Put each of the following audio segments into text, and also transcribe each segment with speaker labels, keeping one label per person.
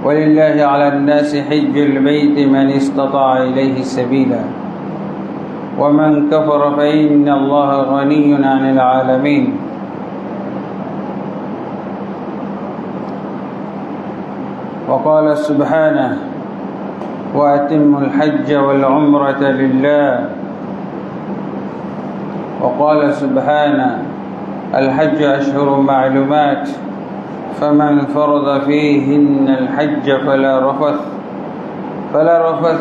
Speaker 1: ولله على الناس حج البيت من استطاع إليه سبيلا ومن كفر فإن الله غني عن العالمين وقال سبحانه وأتموا الحج والعمرة لله وقال سبحانه الحج أشهر معلومات فمن فرض فيهن الحج فلا رفث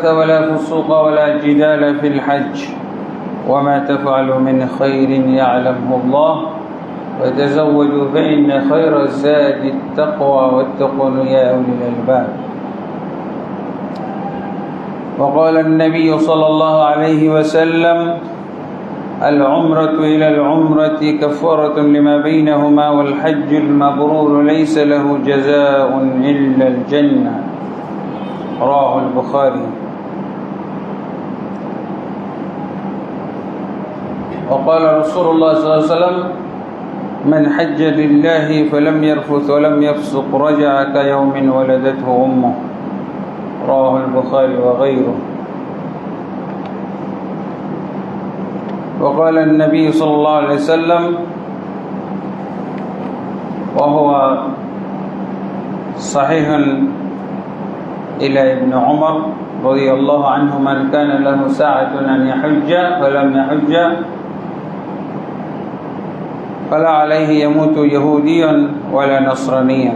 Speaker 1: ولا فسوق ولا جدال في الحج وما تفعلوا من خير يعلمه الله وتزودوا فإن خير الزاد التقوى واتقون يا أولي الألباب وقال النبي صلى الله عليه وسلم العمرة إلى العمرة كفارة لما بينهما والحج المبرور ليس له جزاء إلا الجنة رواه البخاري وقال رسول الله صلى الله عليه وسلم من حج لله فلم يرفث ولم يفسق رجع كيوم ولدته أمه رواه البخاري وغيره وقال النبي صلى الله عليه وسلم وهو صحيح إلى ابن عمر رضي الله عنه من كان له ساعة أن يحج فلم يحج فلا عليه يموت يهوديا ولا نصرانيا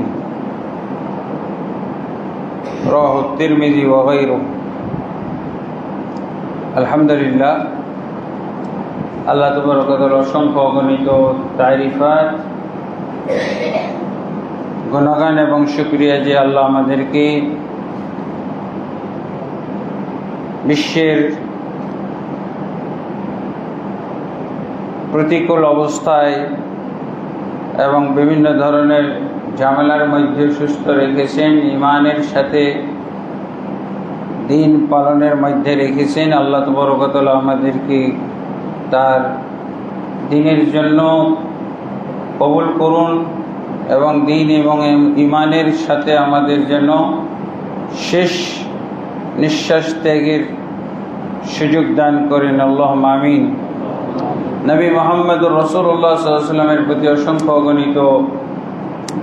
Speaker 1: رواه الترمذي وغيره الحمد لله আল্লাহ তাবারক ওয়া তাআলার অসংখ্য অগণিত তারিফাত গুণগান এবং শুকরিয়া যে আল্লাহ আমাদেরকে বিশ্বের প্রতিকূল অবস্থায় এবং বিভিন্ন ধরনের ঝামেলার মধ্যে সুস্থ রেখেছেন, ঈমানের সাথে দিন পালনের মধ্যে রেখেছেন। আল্লাহ তাবারক ওয়া তাআলা আমাদেরকে তার দিনের জন্য কবুল করুন এবং দিন এবং ঈমানের সাথে আমাদের যেন শেষ নিঃশ্বাস ত্যাগের সুযোগ দান করেন, আল্লাহুম্মা আমিন। নবী মুহাম্মদুর রাসূলুল্লাহ সাল্লাল্লাহু আলাইহি ওয়াসাল্লামের প্রতি অসংখ্য অগণিত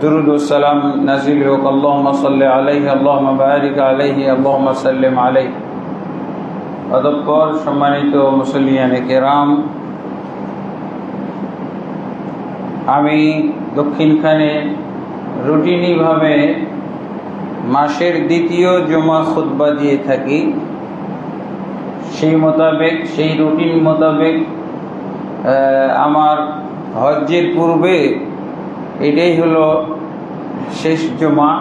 Speaker 1: দুরূদ ও সালাম নাযিল হোক। আল্লাহুম্মা সাল্লি আলাইহি আল্লাহুম্মা বারিক আলাইহি আল্লাহুম্মা সাল্লিম আলাইহি। অতঃপর সম্মানিত মুসল্লিয়ানে কেরাম, আমি দক্ষিণখানে রুটিনিভাবে মাসের দ্বিতীয় জুমা খুতবা দিয়ে থাকি। সেই রুটিন মোতাবেক আমার হজ্জের পূর্বে এটাই হলো শেষ জুমা।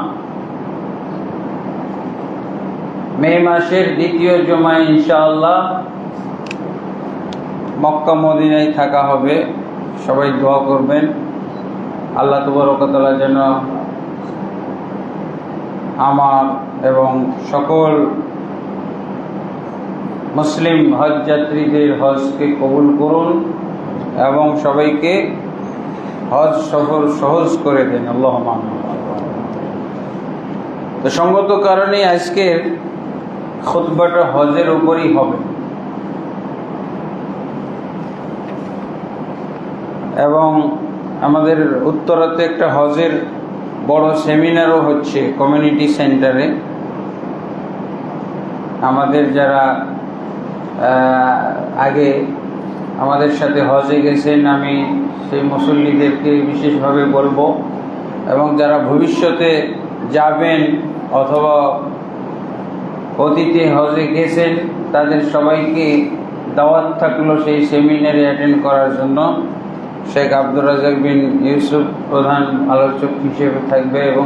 Speaker 1: মে মাসের দ্বিতীয় জুমায় ইনশাআল্লাহ মক্কা মদিনায় থাকা হবে। সবাই দোয়া করবেন আল্লাহ তাবারক ওয়া তাআলা যেন আমার এবং সকল মুসলিম হজ যাত্রীদের হজকে কবুল করুন এবং সবাইকে হজ সফর সহজ করে দেন, আল্লাহুম্মা আমিন। তো সঙ্গত কারণে আজকের খুতবাটা হজের উপরই হবে এবং আমাদের উত্তরাতে একটা হজের বড় সেমিনারও হচ্ছে কমিউনিটি সেন্টারে। আমাদের যারা আগে আমাদের সাথে হজে গেছেন আমি সেই মুসল্লিদেরকে বিশেষভাবে বলবো এবং যারা ভবিষ্যতে যাবেন অথবা অতীতে হজে গেছেন তাদের সবাইকে দাওয়াত থাকলো সেই সেমিনারে অ্যাটেন্ড করার জন্য। শেখ আব্দুর রাজ্জাক বিন ইউসুফ প্রধান আলোচক হিসেবে থাকবে এবং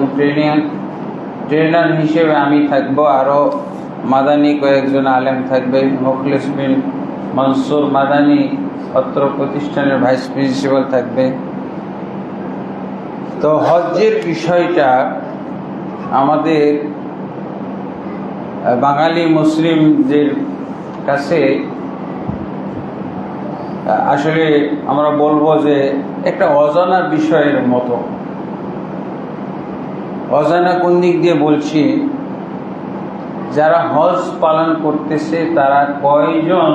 Speaker 1: ট্রেনার হিসেবে আমি থাকব। আরও মাদানী কয়েকজন আলেম থাকবে। মুখলিস বিন মনসুর মাদানী অত্র প্রতিষ্ঠানের ভাইস প্রিন্সিপাল থাকবে। তো হজ্জের বিষয়টা আমাদের বাঙালি মুসলিমদের কাছে আসলে আমরা বলবো যে একটা অজানা বিষয়ের মতো। অজানা কোন দিক দিয়ে বলছি, যারা হজ পালন করতেছে তারা কয়জন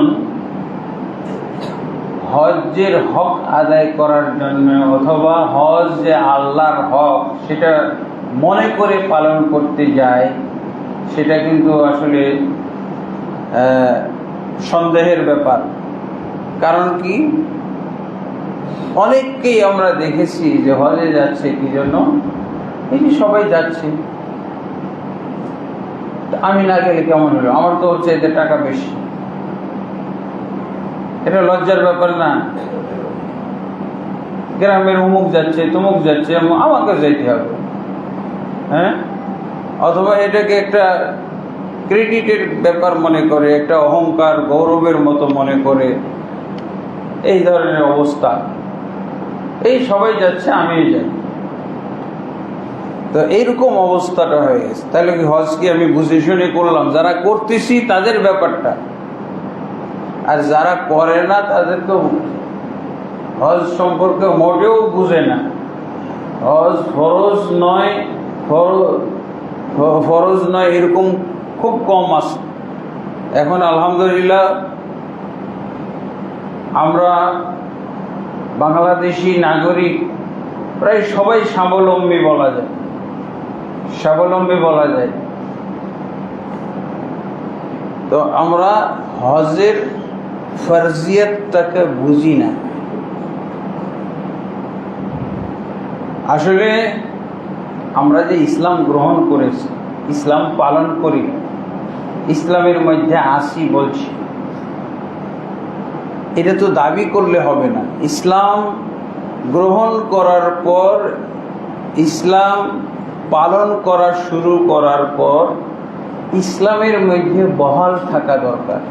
Speaker 1: হজ্জের হক আদায় করার জন্য অথবা হজ যে আল্লাহর হক সেটা মনে করে পালন করতে যায়, সেটা কিন্তু আসলে সন্দেহের ব্যাপার। কারণ কি, অনেককেই আমরা দেখেছি যে হজে যাচ্ছে কি জন্য, এই যে সবাই যাচ্ছে, আমি না গেলে কেমন হলো, আমার তো হচ্ছে এদের টাকা বেশি। এটা লজ্জার ব্যাপার না? গ্রামের অমুক যাচ্ছে, তমুক যাচ্ছে, আমাকে যাইতে হবে, হ্যাঁ? অথবা এটাকে একটা ক্রেডিটের ব্যাপার মনে করে, একটা অহংকার গৌরবের মতো মনে করে, এই ধরনের অবস্থা। এই সবাই যাচ্ছে, আমিও যাই, তো এইরকম অবস্থাটা হয়ে গেছে। তাহলে কি হজ কি আমি বুঝে শুনে করলাম? যারা করতেছি তাদের ব্যাপারটা, আর যারা করে না তাদের তো হজ সম্পর্কে মোটেও বুঝে না। হজ ফরজ নয়, ফরজ নয় এরকম খুব কম আছে। এখন আলহামদুলিল্লাহ আমরা বাংলাদেশি নাগরিক প্রায় সবাই স্বাবলম্বী বলা যায়, স্বাবলম্বী বলা যায়। তো আমরা হজের ফরজিয়তটাকে বুঝি না। আসলে আমরা যে ইসলাম গ্রহণ করেছি, ইসলাম পালন করি, ইসলামের মধ্যে আসি বলছি, এটা তো দাবি করলে হবে না। ইসলাম গ্রহণ করার পর, ইসলাম পালন করা শুরু করার পর ইসলামের মধ্যে বহাল থাকা দরকার।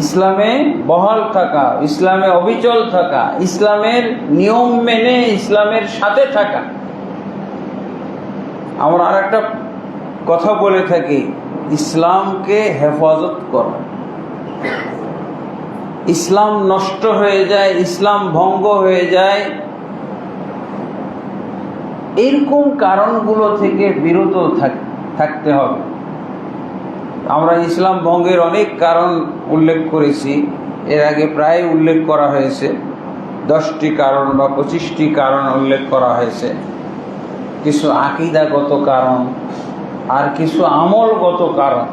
Speaker 1: ইসলামে বহাল থাকা, ইসলামে অবিচল থাকা, ইসলামের নিয়ম মেনে ইসলামের সাথে থাকা। আমরা আর একটা কথা বলে থাকি, ইসলামকে হেফাজত করা। ইসলাম নষ্ট হয়ে যায়, ইসলাম ভঙ্গ হয়ে যায়, এরকম কারণগুলো থেকে বিরত থাকতে হবে। আমরা ইসলাম ভঙ্গের অনেক কারণ উল্লেখ করেছি, এর আগে প্রায় উল্লেখ করা হয়েছে, 10টি কারণ বা 25টি কারণ উল্লেখ করা হয়েছে। কিছু আকীদাগত কারণ আর কিছু আমলগত কারণ।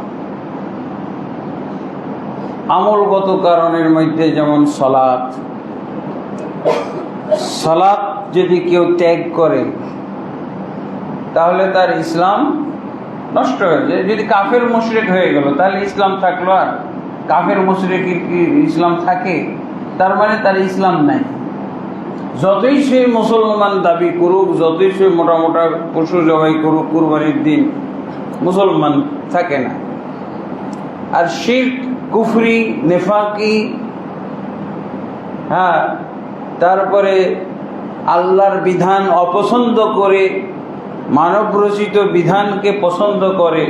Speaker 1: আমলগত কারণের মধ্যে যেমন সালাত, সালাত যদি কেউ ত্যাগ করে তাহলে তার ইসলাম নষ্ট হয়ে যায়। যদি কাফের মুশরিক হয়ে গেল তাহলে ইসলাম থাকলো? আর কাফের মুশরিকের কি ইসলাম থাকে? তার মানে তার ইসলাম নাই। যতই সে মুসলমান দাবি করুক, যতই সে মোটা মোটা পশু জবাই করুক কুরবানির দিন, মুসলমান থাকে না। আর শিরক, কুফরি, নেফাকি, হ্যাঁ, তারপরে আল্লাহর বিধান অপছন্দ করে মানব রচিত বিধানকে পছন্দ করে।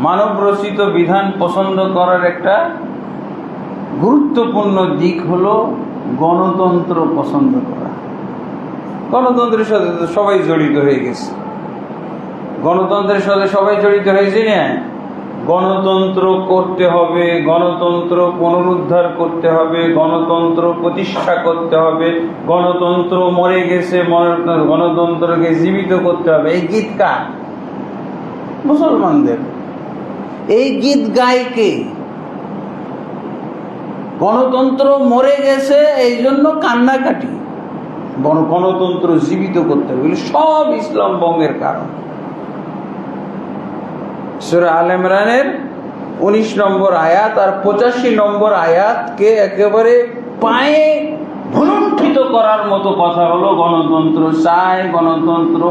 Speaker 1: মানব রচিত বিধান পছন্দ করার একটা গুরুত্বপূর্ণ দিক হলো গণতন্ত্র পছন্দ করা। গণতন্ত্রের সাথে তো সবাই জড়িত হয়ে গেছে। গণতন্ত্রের সাথে সবাই জড়িত হয়েছে না? গণতন্ত্র করতে হবে, গণতন্ত্র পুনরুদ্ধার করতে হবে, গণতন্ত্র প্রতিষ্ঠা করতে হবে, গণতন্ত্র মরে গেছে, গণতন্ত্রকে জীবিত করতে হবে। এই গীত কার? মুসলমানদের। এই গীত গায় কে? গণতন্ত্র মরে গেছে এই জন্য কান্নাকাটি, গণতন্ত্র জীবিত করতে হবে, সব ইসলাম ভঙ্গের কারণ। সূরা আল ইমরানের 19 নম্বর আয়াত আর 85 নম্বর আয়াতকে একেবারে পায়ে ভুলুণ্ঠিত করার মতো কথা হলো গণতন্ত্র চায়, গণতন্ত্র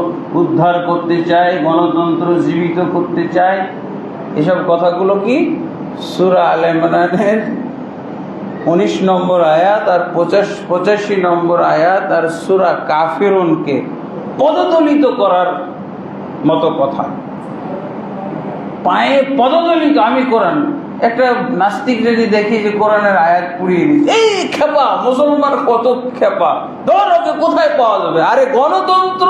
Speaker 1: উদ্ধার করতে চায়, গণতন্ত্র জীবিত করতে চায়। এসব কথাগুলো কি সূরা আল ইমরানের 19 নম্বর আয়াত আর 85 নম্বর আয়াত আর সূরা কাফিরুনকে পদদলিত করার মতো কথা। পায়ে পদদলিত। আমি কোরআন, একটা নাস্তিক যদি দেখি যে কোরআনের আয়াত পুড়িয়ে দিচ্ছে, এই খেপা মুসলমান, কত খেপা, ধর ওকে কোথায় পাওয়া যাবে? আরে গণতন্ত্র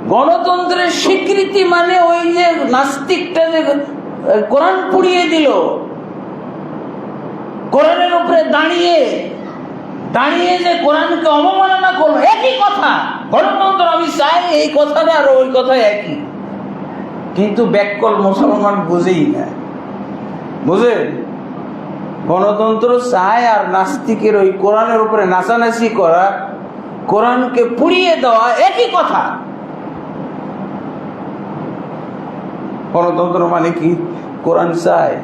Speaker 1: গণতন্ত্রের স্বীকৃতি মানে ওই যে নাস্তিকটা যে কোরআন পুড়িয়ে দিল, কোরআনের উপরে দাঁড়িয়ে যে কোরআনকে অবমাননা করলো, একই কথা। গণতন্ত্র আমি চাই, এই কথাটা আর ওই কথা একই, কিন্তু ব্যাককল মুসলমান বুঝেই না। বুঝে গণতন্ত্র চায় আর নাস্তিকের ওই কোরআনের উপরে নাচানাচি করা, কোরআনকে পুড়িয়ে দেওয়া একই কথা। গণতন্ত্র মানে কি? কোরআন চায়,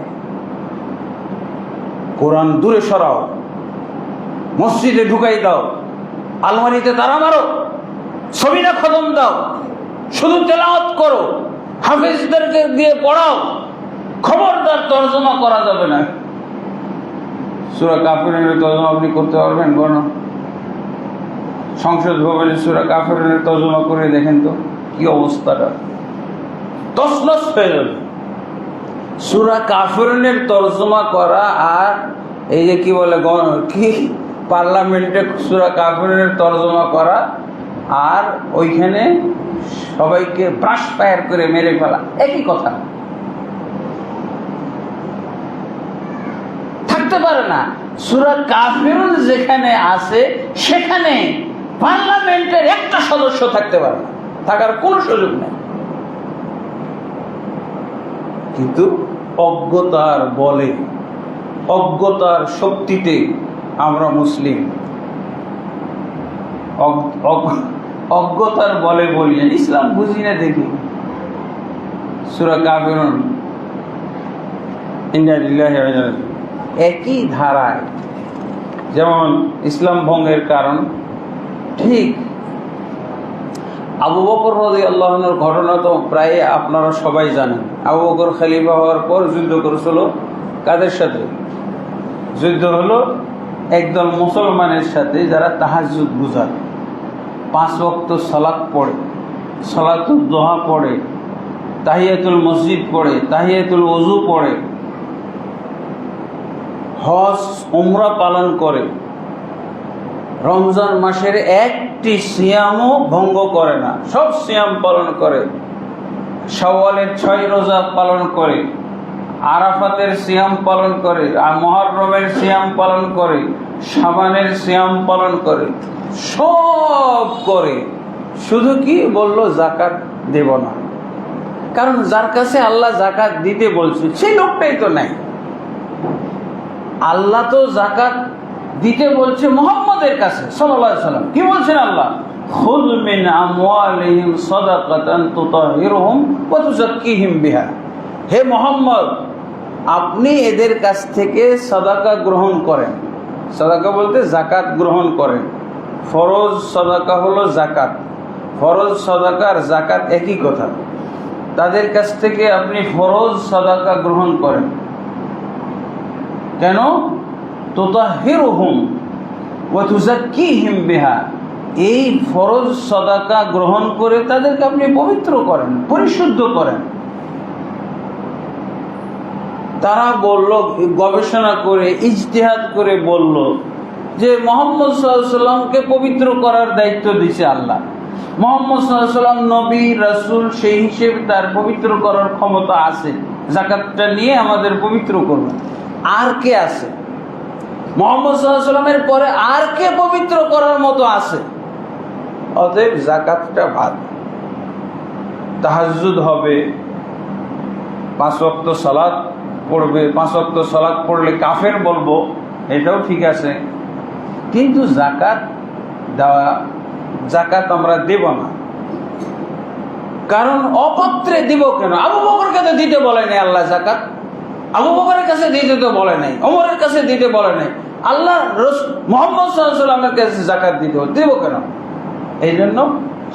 Speaker 1: কোরআন দূরে সরাও, মসজিদে ঢুকাই দাও, আলমারিতে তারা মারো, ছবিটা খতম দাও, শুধু তেলাওয়াত করো, হাফেজদেরকে দিয়ে পড়াও, খবরদার তর্জমা করা যাবে না। সূরা কাফিরুনের তর্জমা আপনি করতে পারবেন? সংসদ ভবনে সূরা কাফিরুনের তর্জমা করে দেখেন তো কি অবস্থাটা, তছনছ হয়ে যাবে। সূরা কাফিরুনের তর্জমা করা আর এই যে কি বলে কি পার্লামেন্টে সূরা কাফিরুনের তর্জমা করা আর ওইখানে সবাইকে ব্রাশ ফায়ার করে মেরে ফেলা একই কথা। থাকতে পারে না। সূরা কাফিরুন যেখানে আছে সেখানে পার্লামেন্টের একটা সদস্য থাকতে পারে না, থাকার কোনো সুযোগ নেই। কিন্তু অজ্ঞতার বলে, অজ্ঞতার শক্তিতে আমরা মুসলিম, অজ্ঞতার বলে বলি ইসলাম বুঝি না। দেখি সূরা কাফিরুন একই ধারায়, যেমন ইসলাম ভঙ্গের কারণ, ঠিক আবু বকর রাদিয়াল্লাহু আনহুর ঘটনা তো প্রায় আপনারা সবাই জানেন। আবু বকর খলিফা হওয়ার পর যুদ্ধ করেছিল কাদের সাথে? যুদ্ধ হলো একদল মুসলমানের সাথে যারা তাহাজ্জুদ গুজার, 5 ওয়াক্ত সালাত পড়ে, সালাতুল দোহা পড়ে, তাহিয়াতুল মসজিদ পড়ে, তাহিয়াতুল ওযু পড়ে, হজ উমরা পালন করে, রমজান মাসের একটি সিয়ামও ভঙ্গ করে না, সব সিয়াম পালন করে, শাওয়ালের 6 রোজা পালন করে, আরাফাতের সিয়াম পালন করে, মুহররমের সিয়াম পালন করে, শাবানের সিয়াম পালন করে, সব করে। শুধু কি বলল? যাকাত দেব না। কারণ যার কাছে আল্লাহ যাকাত দিতে বলছে সেই লোকটাই তো নাই। আল্লাহ তো যাকাত দিতে বলছে মুহাম্মদের কাছে সাল্লাল্লাহু আলাইহি সাল্লাম। কি বলছেন আল্লাহ? খুয মিন আমওয়ালিহিম সাদাকাতান তুতাহিরুহুম ওয়া তুযাক্কিহিম বিহা। হে মুহাম্মদ, আপনি এদের কাছ থেকে সাদাকা গ্রহণ করেন। সাদাকা বলতে যাকাত গ্রহণ করেন। ফরজ সাদাকা হলো যাকাত, ফরজ সাদাকা আর যাকাত একই কথা। তাদের কাছ থেকে আপনি ফরজ সাদাকা গ্রহণ করেন। কেন? তুতাহিরুহুম ওয়া তুযাক্কিহিম বিহা। এই ফরজ সাদাকা গ্রহণ করে তাদেরকে আপনি পবিত্র করেন, পরিশুদ্ধ করেন। তারা বলল, গবেষণা করে ইজতিহাদ করে বলল যে মুহাম্মদ সাল্লাল্লাহু আলাইহি সাল্লামকে পবিত্র করার দায়িত্ব দিয়েছে আল্লাহ। মুহাম্মদ সাল্লাল্লাহু আলাইহি সাল্লাম নবী রাসূল, সেই হিসেবে তার পবিত্র করার ক্ষমতা আছে। যাকাতটা নিয়ে আমাদের পবিত্র করবে। আর কে আছে? মুহাম্মদ সাল্লাল্লাহু আলাইহি সাল্লামের পরে আর কে পবিত্র করার মতো আছে? অতএব যাকাতটা বাদ। তাহাজ্জুদ হবে, 5 ওয়াক্ত সালাত পড়বে, 5 ওয়াক্ত সালাত পড়লে কাফের বলবো, এটাও ঠিক আছে। কিন্তু যাকাত দেওয়া, যাকাত আমরা দেব না। কারণ অপাত্রে দিব কেন? আবু বকরকে তো দিতে বলে নাই আল্লাহ যাকাত। আবু বকরের কাছে দিতে তো বলে নাই, ওমরের কাছে দিতে বলে নাই। আল্লাহ মুহাম্মদ সাল্লাল্লাহু আলাইহি ওয়াসাল্লামের কাছে যাকাত দিতে দেব কেন? এই জন্য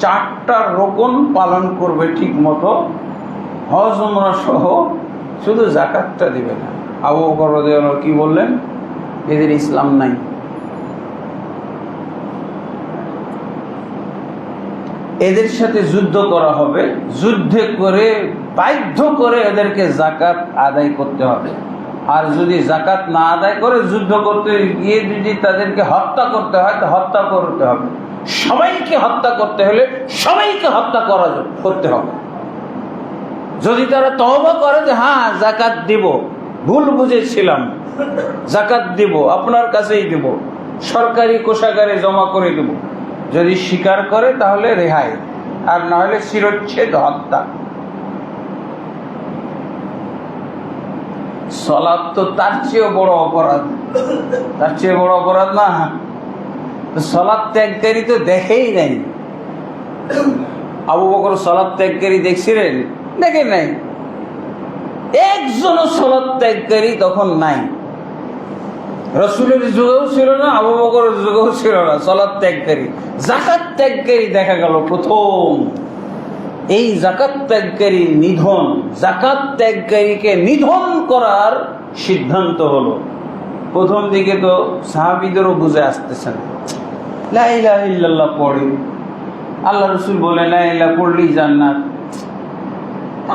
Speaker 1: 4টা রকম পালন করবে ঠিক মতো, হজ উমরা সহ, শুধু যাকাতটা দিবে না। আবু বকর রাদিয়াল্লাহু আনহু কি বললেন? এদের ইসলাম নাই। এদের সাথে যুদ্ধ করা হবে, যুদ্ধ করে বাধ্য করে এদেরকে যাকাত আদায় করতে হবে। আর যদি যাকাত না আদায় করে যুদ্ধ করতে গিয়ে যদি তাদেরকে হত্যা করতে হয় তো হত্যা করতে হবে। সবাইকে হত্যা করতে হলে সবাইকে হত্যা করতে হবে। যদি তারা তওবা করে যে হ্যাঁ যাকাত দিব, ভুল বুঝেছিলাম, যাকাত দিব, আপনার কাছেই দিব, সরকারি কোষাগারে জমা করে দেব, যদি স্বীকার করে তাহলে রেহাই, আর না হলে শিরচ্ছেদ, হত্যা। সালাত তো তার চেয়েও বড় অপরাধ, তার চেয়ে বড় অপরাধ না? সালাত ত্যাগকারী তো দেখেই নাই। আবু বকর সালাত ত্যাগকারী দেখছিলেন? দেখেন নাই। একজনও সালাত ত্যাগকারী তখন নাই। রাসূলের যুগেও ছিল না, আবু বকরের যুগেও ছিল না সালাত ত্যাগকারী। যাকাত ত্যাগকারী দেখা গেল প্রথম। এই যাকাত ত্যাগকারী নিধন, যাকাত ত্যাগকারীকে নিধন করার সিদ্ধান্ত হলো। প্রথম দিকে তো সাহাবীদেরও বুঝে আসতেছে না, লা ইলাহা ইল্লাল্লাহ পড়ে, আল্লাহ রাসূল বলে লা ইলাহা পড়লেই জান্নাত।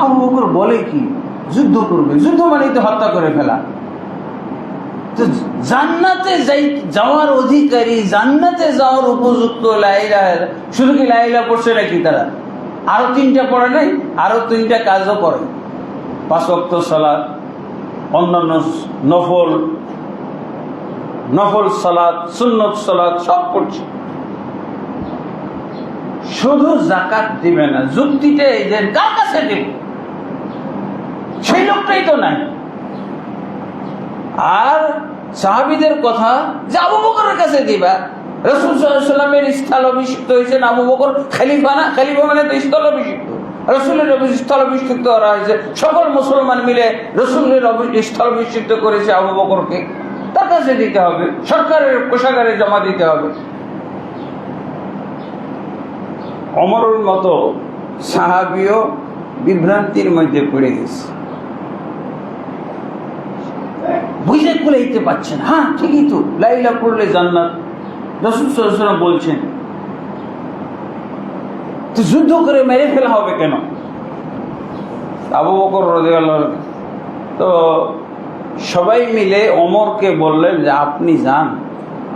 Speaker 1: আবু বকর বলে কি যুদ্ধ করবে, যুদ্ধ মানেই তো হত্যা করে ফেলা। তো জান্নাতে যাওয়ার অধিকারী, জান্নাতে যাওয়ার উপযুক্ত লা ইলাহা, শুধু কি লা ইলাহা পড়ছে নাকি তারা? আরো 3টা পড়ে নাই, আরো 3টা কাজও করে। 5 ওয়াক্ত সালাত, অন্যান্য নফল সালাত, সুন্নত সালাত সব করছে, শুধু যাকাত দিবে না। যুক্তিটা এই যে কার কাছে দেব, সেই লোকটাই তো নাই। আর সাহাবীদের কথা যে আবু বকরের কাছে দিবা, রাসূল সাল্লাল্লাহু আলাইহি ওয়াসাল্লামের স্থল অভিষিক্ত হয়েছেন আবু বকর, খলিফা না? খলিফা মানে তো স্থল অভিষিক্ত, রাসূলের স্থল অভিষিক্ত করা হয়েছে। সকল মুসলমান মিলে রাসূলের স্থল অভিষিক্ত করেছে আবু বকরকে, তার কাছে দিতে হবে, সরকারের কোষাগারে জমা দিতে হবে। ওমরের মতো সাহাবীও বিভ্রান্তির মধ্যে পড়ে গেছে, বুঝে কুলাইতে পারছেন। হ্যাঁ ঠিকই তো, লা ইলাহা পড়লে জান্নাত, রাসূল সাল্লাল্লাহু আলাইহি ওয়াসাল্লাম বলছেন। তো যুদ্ধ করে মেরে ফেলা হবে কেন? আবু বকর রাদিয়াল্লাহু আনহু তো সবাই মিলে ওমরকে বললেন যে আপনি যান,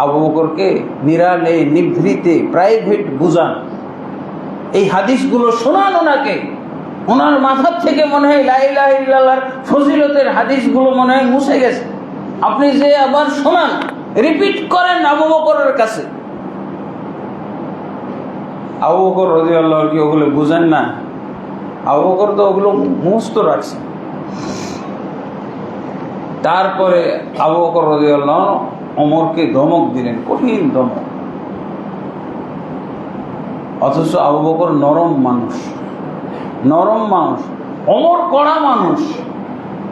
Speaker 1: আবু বকরকে নিরালে নিভৃতে প্রাইভেট বুঝান, এই হাদিসগুলো শোনান ওনাকে। ওনার মাথার থেকে মনে হয় লা ইলাহা ইল্লাল্লাহর ফজিলতের হাদিসগুলো মনে হয় মুছে গেছে। আপনি যে আবার শোনান, রিপিট করেন আবু বকরের কাছে। আবু বকর রাদিয়াল্লাহু আনহু কি ওগুলো বুঝেন না? আবু বকর তো ওগুলো মুখস্থ রাখছে। তারপরে আবু বকর রাদিয়াল্লাহু আনহু ওমরকে ধমক দিলেন, কঠিন ধমক। অথচ আবু বকর নরম মানুষ, ওমর কড়া মানুষ,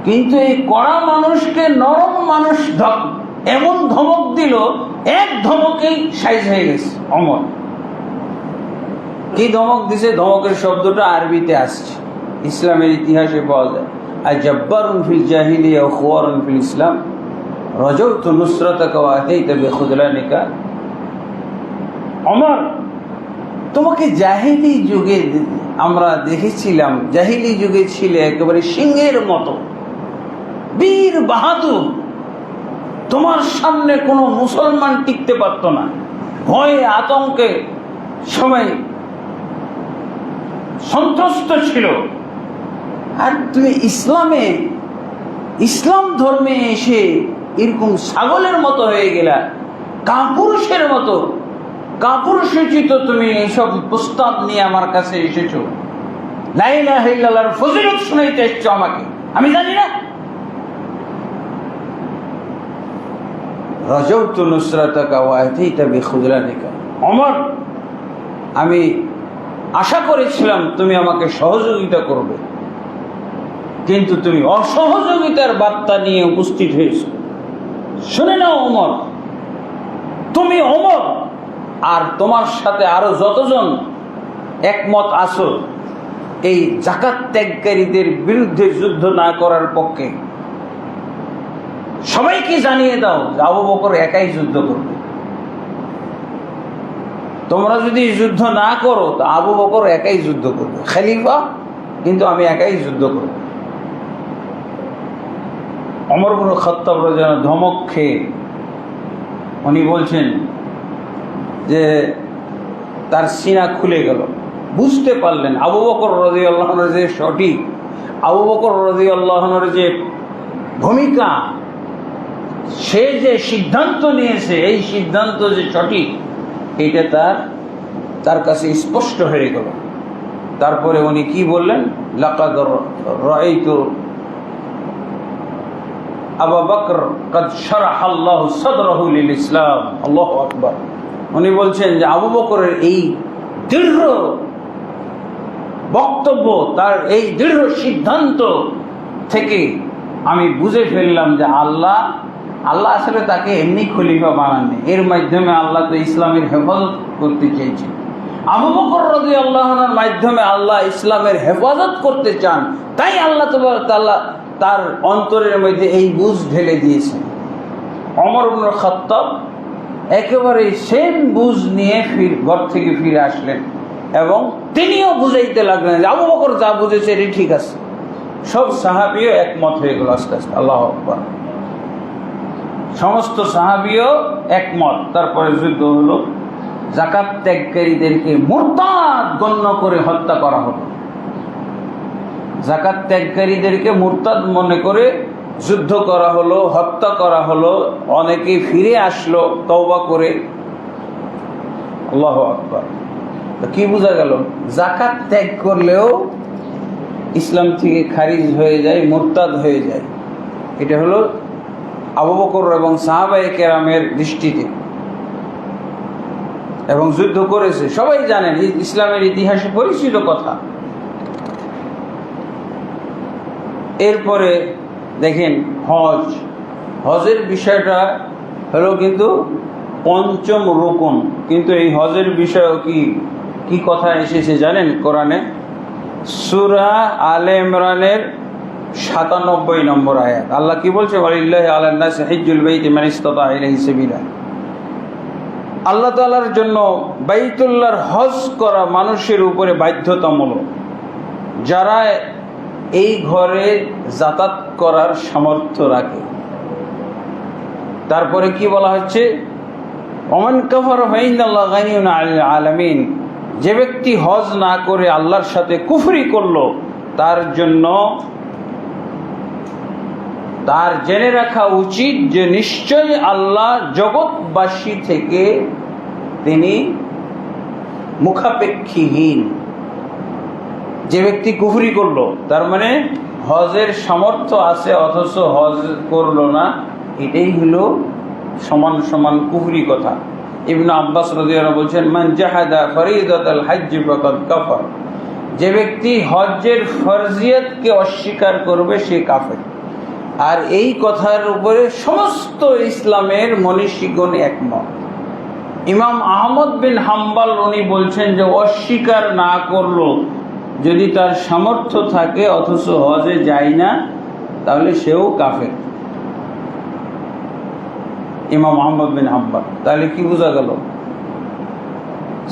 Speaker 1: কিন্তু এই কড়া মানুষকে নরম মানুষ এমন ধমক দিল, এক ধমকেই সাইজ হয়ে গেছে ওমর। কি ধমক দিছে? ধমকের শব্দটা আরবিতে আসছে, ইসলামের ইতিহাসে পাওয়া যায়। আজাব্বারুন ফিল জাহিলিয়া ওয়া খুওয়ারুন ফিল ইসলাম রাজাউতু নুসরাতাকা ওয়া আতাইতা বিখুযলানিকা। ওমর, তোমাকে জাহিলি যুগে আমরা দেখেছিলাম, জাহিলি যুগে ছিলে একেবারে সিংহের মতো, বীর বাহাদুর। তোমার সামনে কোনো মুসলমান টিকতে পারত না, ভয়ে আতঙ্কে সবাই সন্ত্রস্ত ছিল। আর তুমি ইসলাম ধর্মে এসে এরকম ছাগলের মতো হয়ে গেলা, কাপুরুষের মতো, কাপুরুষোচিত তুমি এইসব প্রস্তাব নিয়ে আমার কাছে এসেছো, লা ইলাহা ইল্লাল্লাহর ফজিলত শুনাইতে এসছো আমাকে, আমি জানি না? রাজাউতু নুসরাতাকা ওয়া আতাইতা বিখুযলানিকা। ওমর, আমি আশা করেছিলাম তুমি আমাকে সহযোগিতা করবে, কিন্তু তুমি অসহযোগিতার বার্তা নিয়ে উপস্থিত হয়েছো। শুনে নাও ওমর, তুমি ওমর আর তোমার সাথে আরো যতজন একমত আছো এই যাকাত ত্যাগকারীদের বিরুদ্ধে যুদ্ধ না করার পক্ষে, সবাইকে জানিয়ে দাও যে আবু বকর একাই যুদ্ধ করবে। তোমরা যদি যুদ্ধ না করো তো আবু বকর একাই যুদ্ধ করবে, খলিফা, কিন্তু আমি একাই যুদ্ধ করব। ওমর ইবনে খাত্তাব রাদিয়াল্লাহু আনহু ধমক খেয়ে উনি বলছেন যে তার সিনা খুলে গেল, বুঝতে পারলেন আবু বকর রাদিয়াল্লাহু আনহু যে সঠিক, আবু বকর রাদিয়াল্লাহু আনহুর যে ভূমিকা, সে যে সিদ্ধান্ত নিয়েছে এই সিদ্ধান্ত যে সঠিক, এটা তার কাছে স্পষ্ট হয়ে গেল। তারপরে উনি কি বললেন, লাকাদ রাআইতু আবু বকর قد شرح الله صدره للإسلام। আল্লাহু আকবার। উনি বলছেন যে আবু বকরের এই দৃঢ় বক্তব্য, তার এই দৃঢ় সিদ্ধান্ত থেকে আমি বুঝে ফেললাম যে আল্লাহ আসলে তাকে এমনি খলিফা বানাননি, এর মাধ্যমে আল্লাহ তো ইসলামের হেফাজত করতে চেয়েছেন। আবু বকর রাদিয়াল্লাহু আনহুর মাধ্যমে আল্লাহ ইসলামের হেফাজত করতে চান, তাই আল্লাহ তাআলা তার অন্তরের মধ্যে এই বুঝ ঢেলে দিয়েছেন। ওমর ইবনে খাত্তাব একেবারে সেম বুঝ নিয়ে ঘর থেকে ফিরে আসলেন এবং তিনিও বুঝাইতে লাগলেন যে আবু বকর যা বুঝেছে এটি ঠিক আছে। সব সাহাবীও একমত হয়ে গেল আস্তে আস্তে। আল্লাহু আকবার। সমস্ত সাহাবীও একমত। তারপরে যুদ্ধ হলো, যাকাত ত্যাগকারীদেরকে মুরতাদ গণ্য করে হত্যা করা হলো। যাকাত ত্যাগকারীদেরকে মুরতাদ মনে করে যুদ্ধ করা হলো, হত্যা করা হলো। অনেকে ফিরে আসলো তওবা করে। আল্লাহু আকবার। তো কি বোঝা গেল, যাকাত ত্যাগ করলেও ইসলাম থেকে খারিজ হয়ে যায়, মুরতাদ হয়ে যায়। এটা হলো আবু বকর এবং সাহাবায়ে কেরামের দৃষ্টিতে। এবং যুদ্ধ করেছে, সবাই জানেন, ইসলামের ইতিহাসে পরিচিত কথা। এরপরে দেখেন হজের বিষয়টা হলো কিন্তু পঞ্চম রুকন। কিন্তু এই হজের বিষয়েও কি কথা এসেছে জানেন কোরআনে? সূরা আলে ইমরানের ৯৭ নম্বর আয়াত। আল্লাহ কি বলছে, ওয়ালিল্লাহি আলান নাসি হিজ্জুল বাইতি মান ইসতাতা ইলাইহি সাবিলা। আল্লাহ তাআলার জন্য বাইতুল্লাহর হজ করা মানুষের উপরে বাধ্যতামূলক, যারা এই ঘরে যাতায়াত করার সামর্থ্য রাখে। তারপরে কি বলা হচ্ছে, ওমান কাফারা ফাইন্নাল্লাহা গানিয়্যুন আনিল আলামিন। যে ব্যক্তি হজ না করে আল্লাহর সাথে কুফরি করলো, তার জন্য তার জেনে রাখা উচিত যে নিশ্চয়ই আল্লাহ জগৎবাসী থেকে তিনি মুখাপেক্ষীহীন। যে ব্যক্তি কুফরি করলো, তার মানে হজের সামর্থ্য আছে অথচ হজ করলো না, এটাই হলো সমান সমান কুফরি কথা। ইবনে আব্বাস রাদিয়াল্লাহু আনহু বলছেন, মান জাহাদা ফরিদাতাল হজ্জ ফাকাদ কাফার। যে ব্যক্তি হজ্জের ফরজিয়তকে অস্বীকার করবে সে কাফের। আর এই কথার উপরে সমস্ত ইসলামের মনীষীগণ একমত। ইমাম আহমদ বিন হাম্বল উনি বলছেন যে অস্বীকার না করলো, যদি তার সামর্থ্য থাকে অথচ হজে যায় না, তাহলে সেও কাফের। ইমাম আহমদ বিন হাম্বল। তাহলে কি বোঝা গেল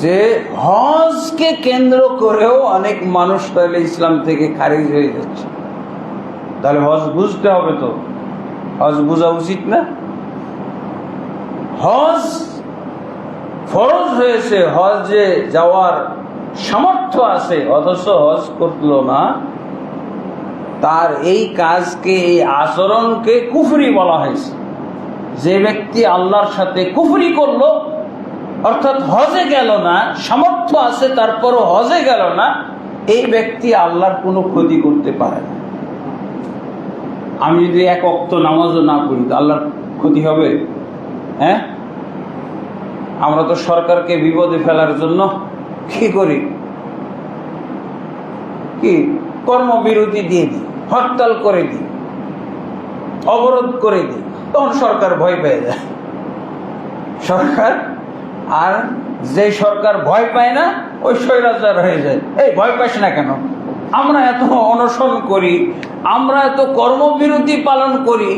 Speaker 1: যে হজকে কেন্দ্র করেও অনেক মানুষ তাহলে ইসলাম থেকে খারিজ হয়ে যাচ্ছে। তাহলে হজ বুঝতে হবে, তো হজ বোঝা উচিত না? হজ ফরজ হয়েছে, হজে যাওয়ার সামর্থ্য আছে অথচ হজ করল না, তার এই কাজকে, এই আচরণকে কুফরি বলা হয়েছে। যে ব্যক্তি আল্লাহর সাথে কুফরি করলো, অর্থাৎ হজে গেল না, সামর্থ্য আছে তারপরও হজে গেল না, এই ব্যক্তি আল্লাহর কোনো ক্ষতি করতে পারে না। আমি যদি এক ওয়াক্ত নামাজও না পড়ি, তো আল্লাহর ক্ষতি হবে? হ্যাঁ, আমরা তো সরকারকে বিপদে ফেলার জন্য কি করি, কি কর্মবিরতি দিয়ে দিই, হরতাল করে দিই, অবরোধ করে দিই, তখন সরকার ভয় পেয়ে যায়। সরকার, আর যে সরকার ভয় পায় না ওই স্বৈরাচার হয়ে যায়। এই ভয় পাস না কেন? আমরা এত অনশন করি, আমরা এত কর্মবিরতি পালন করি,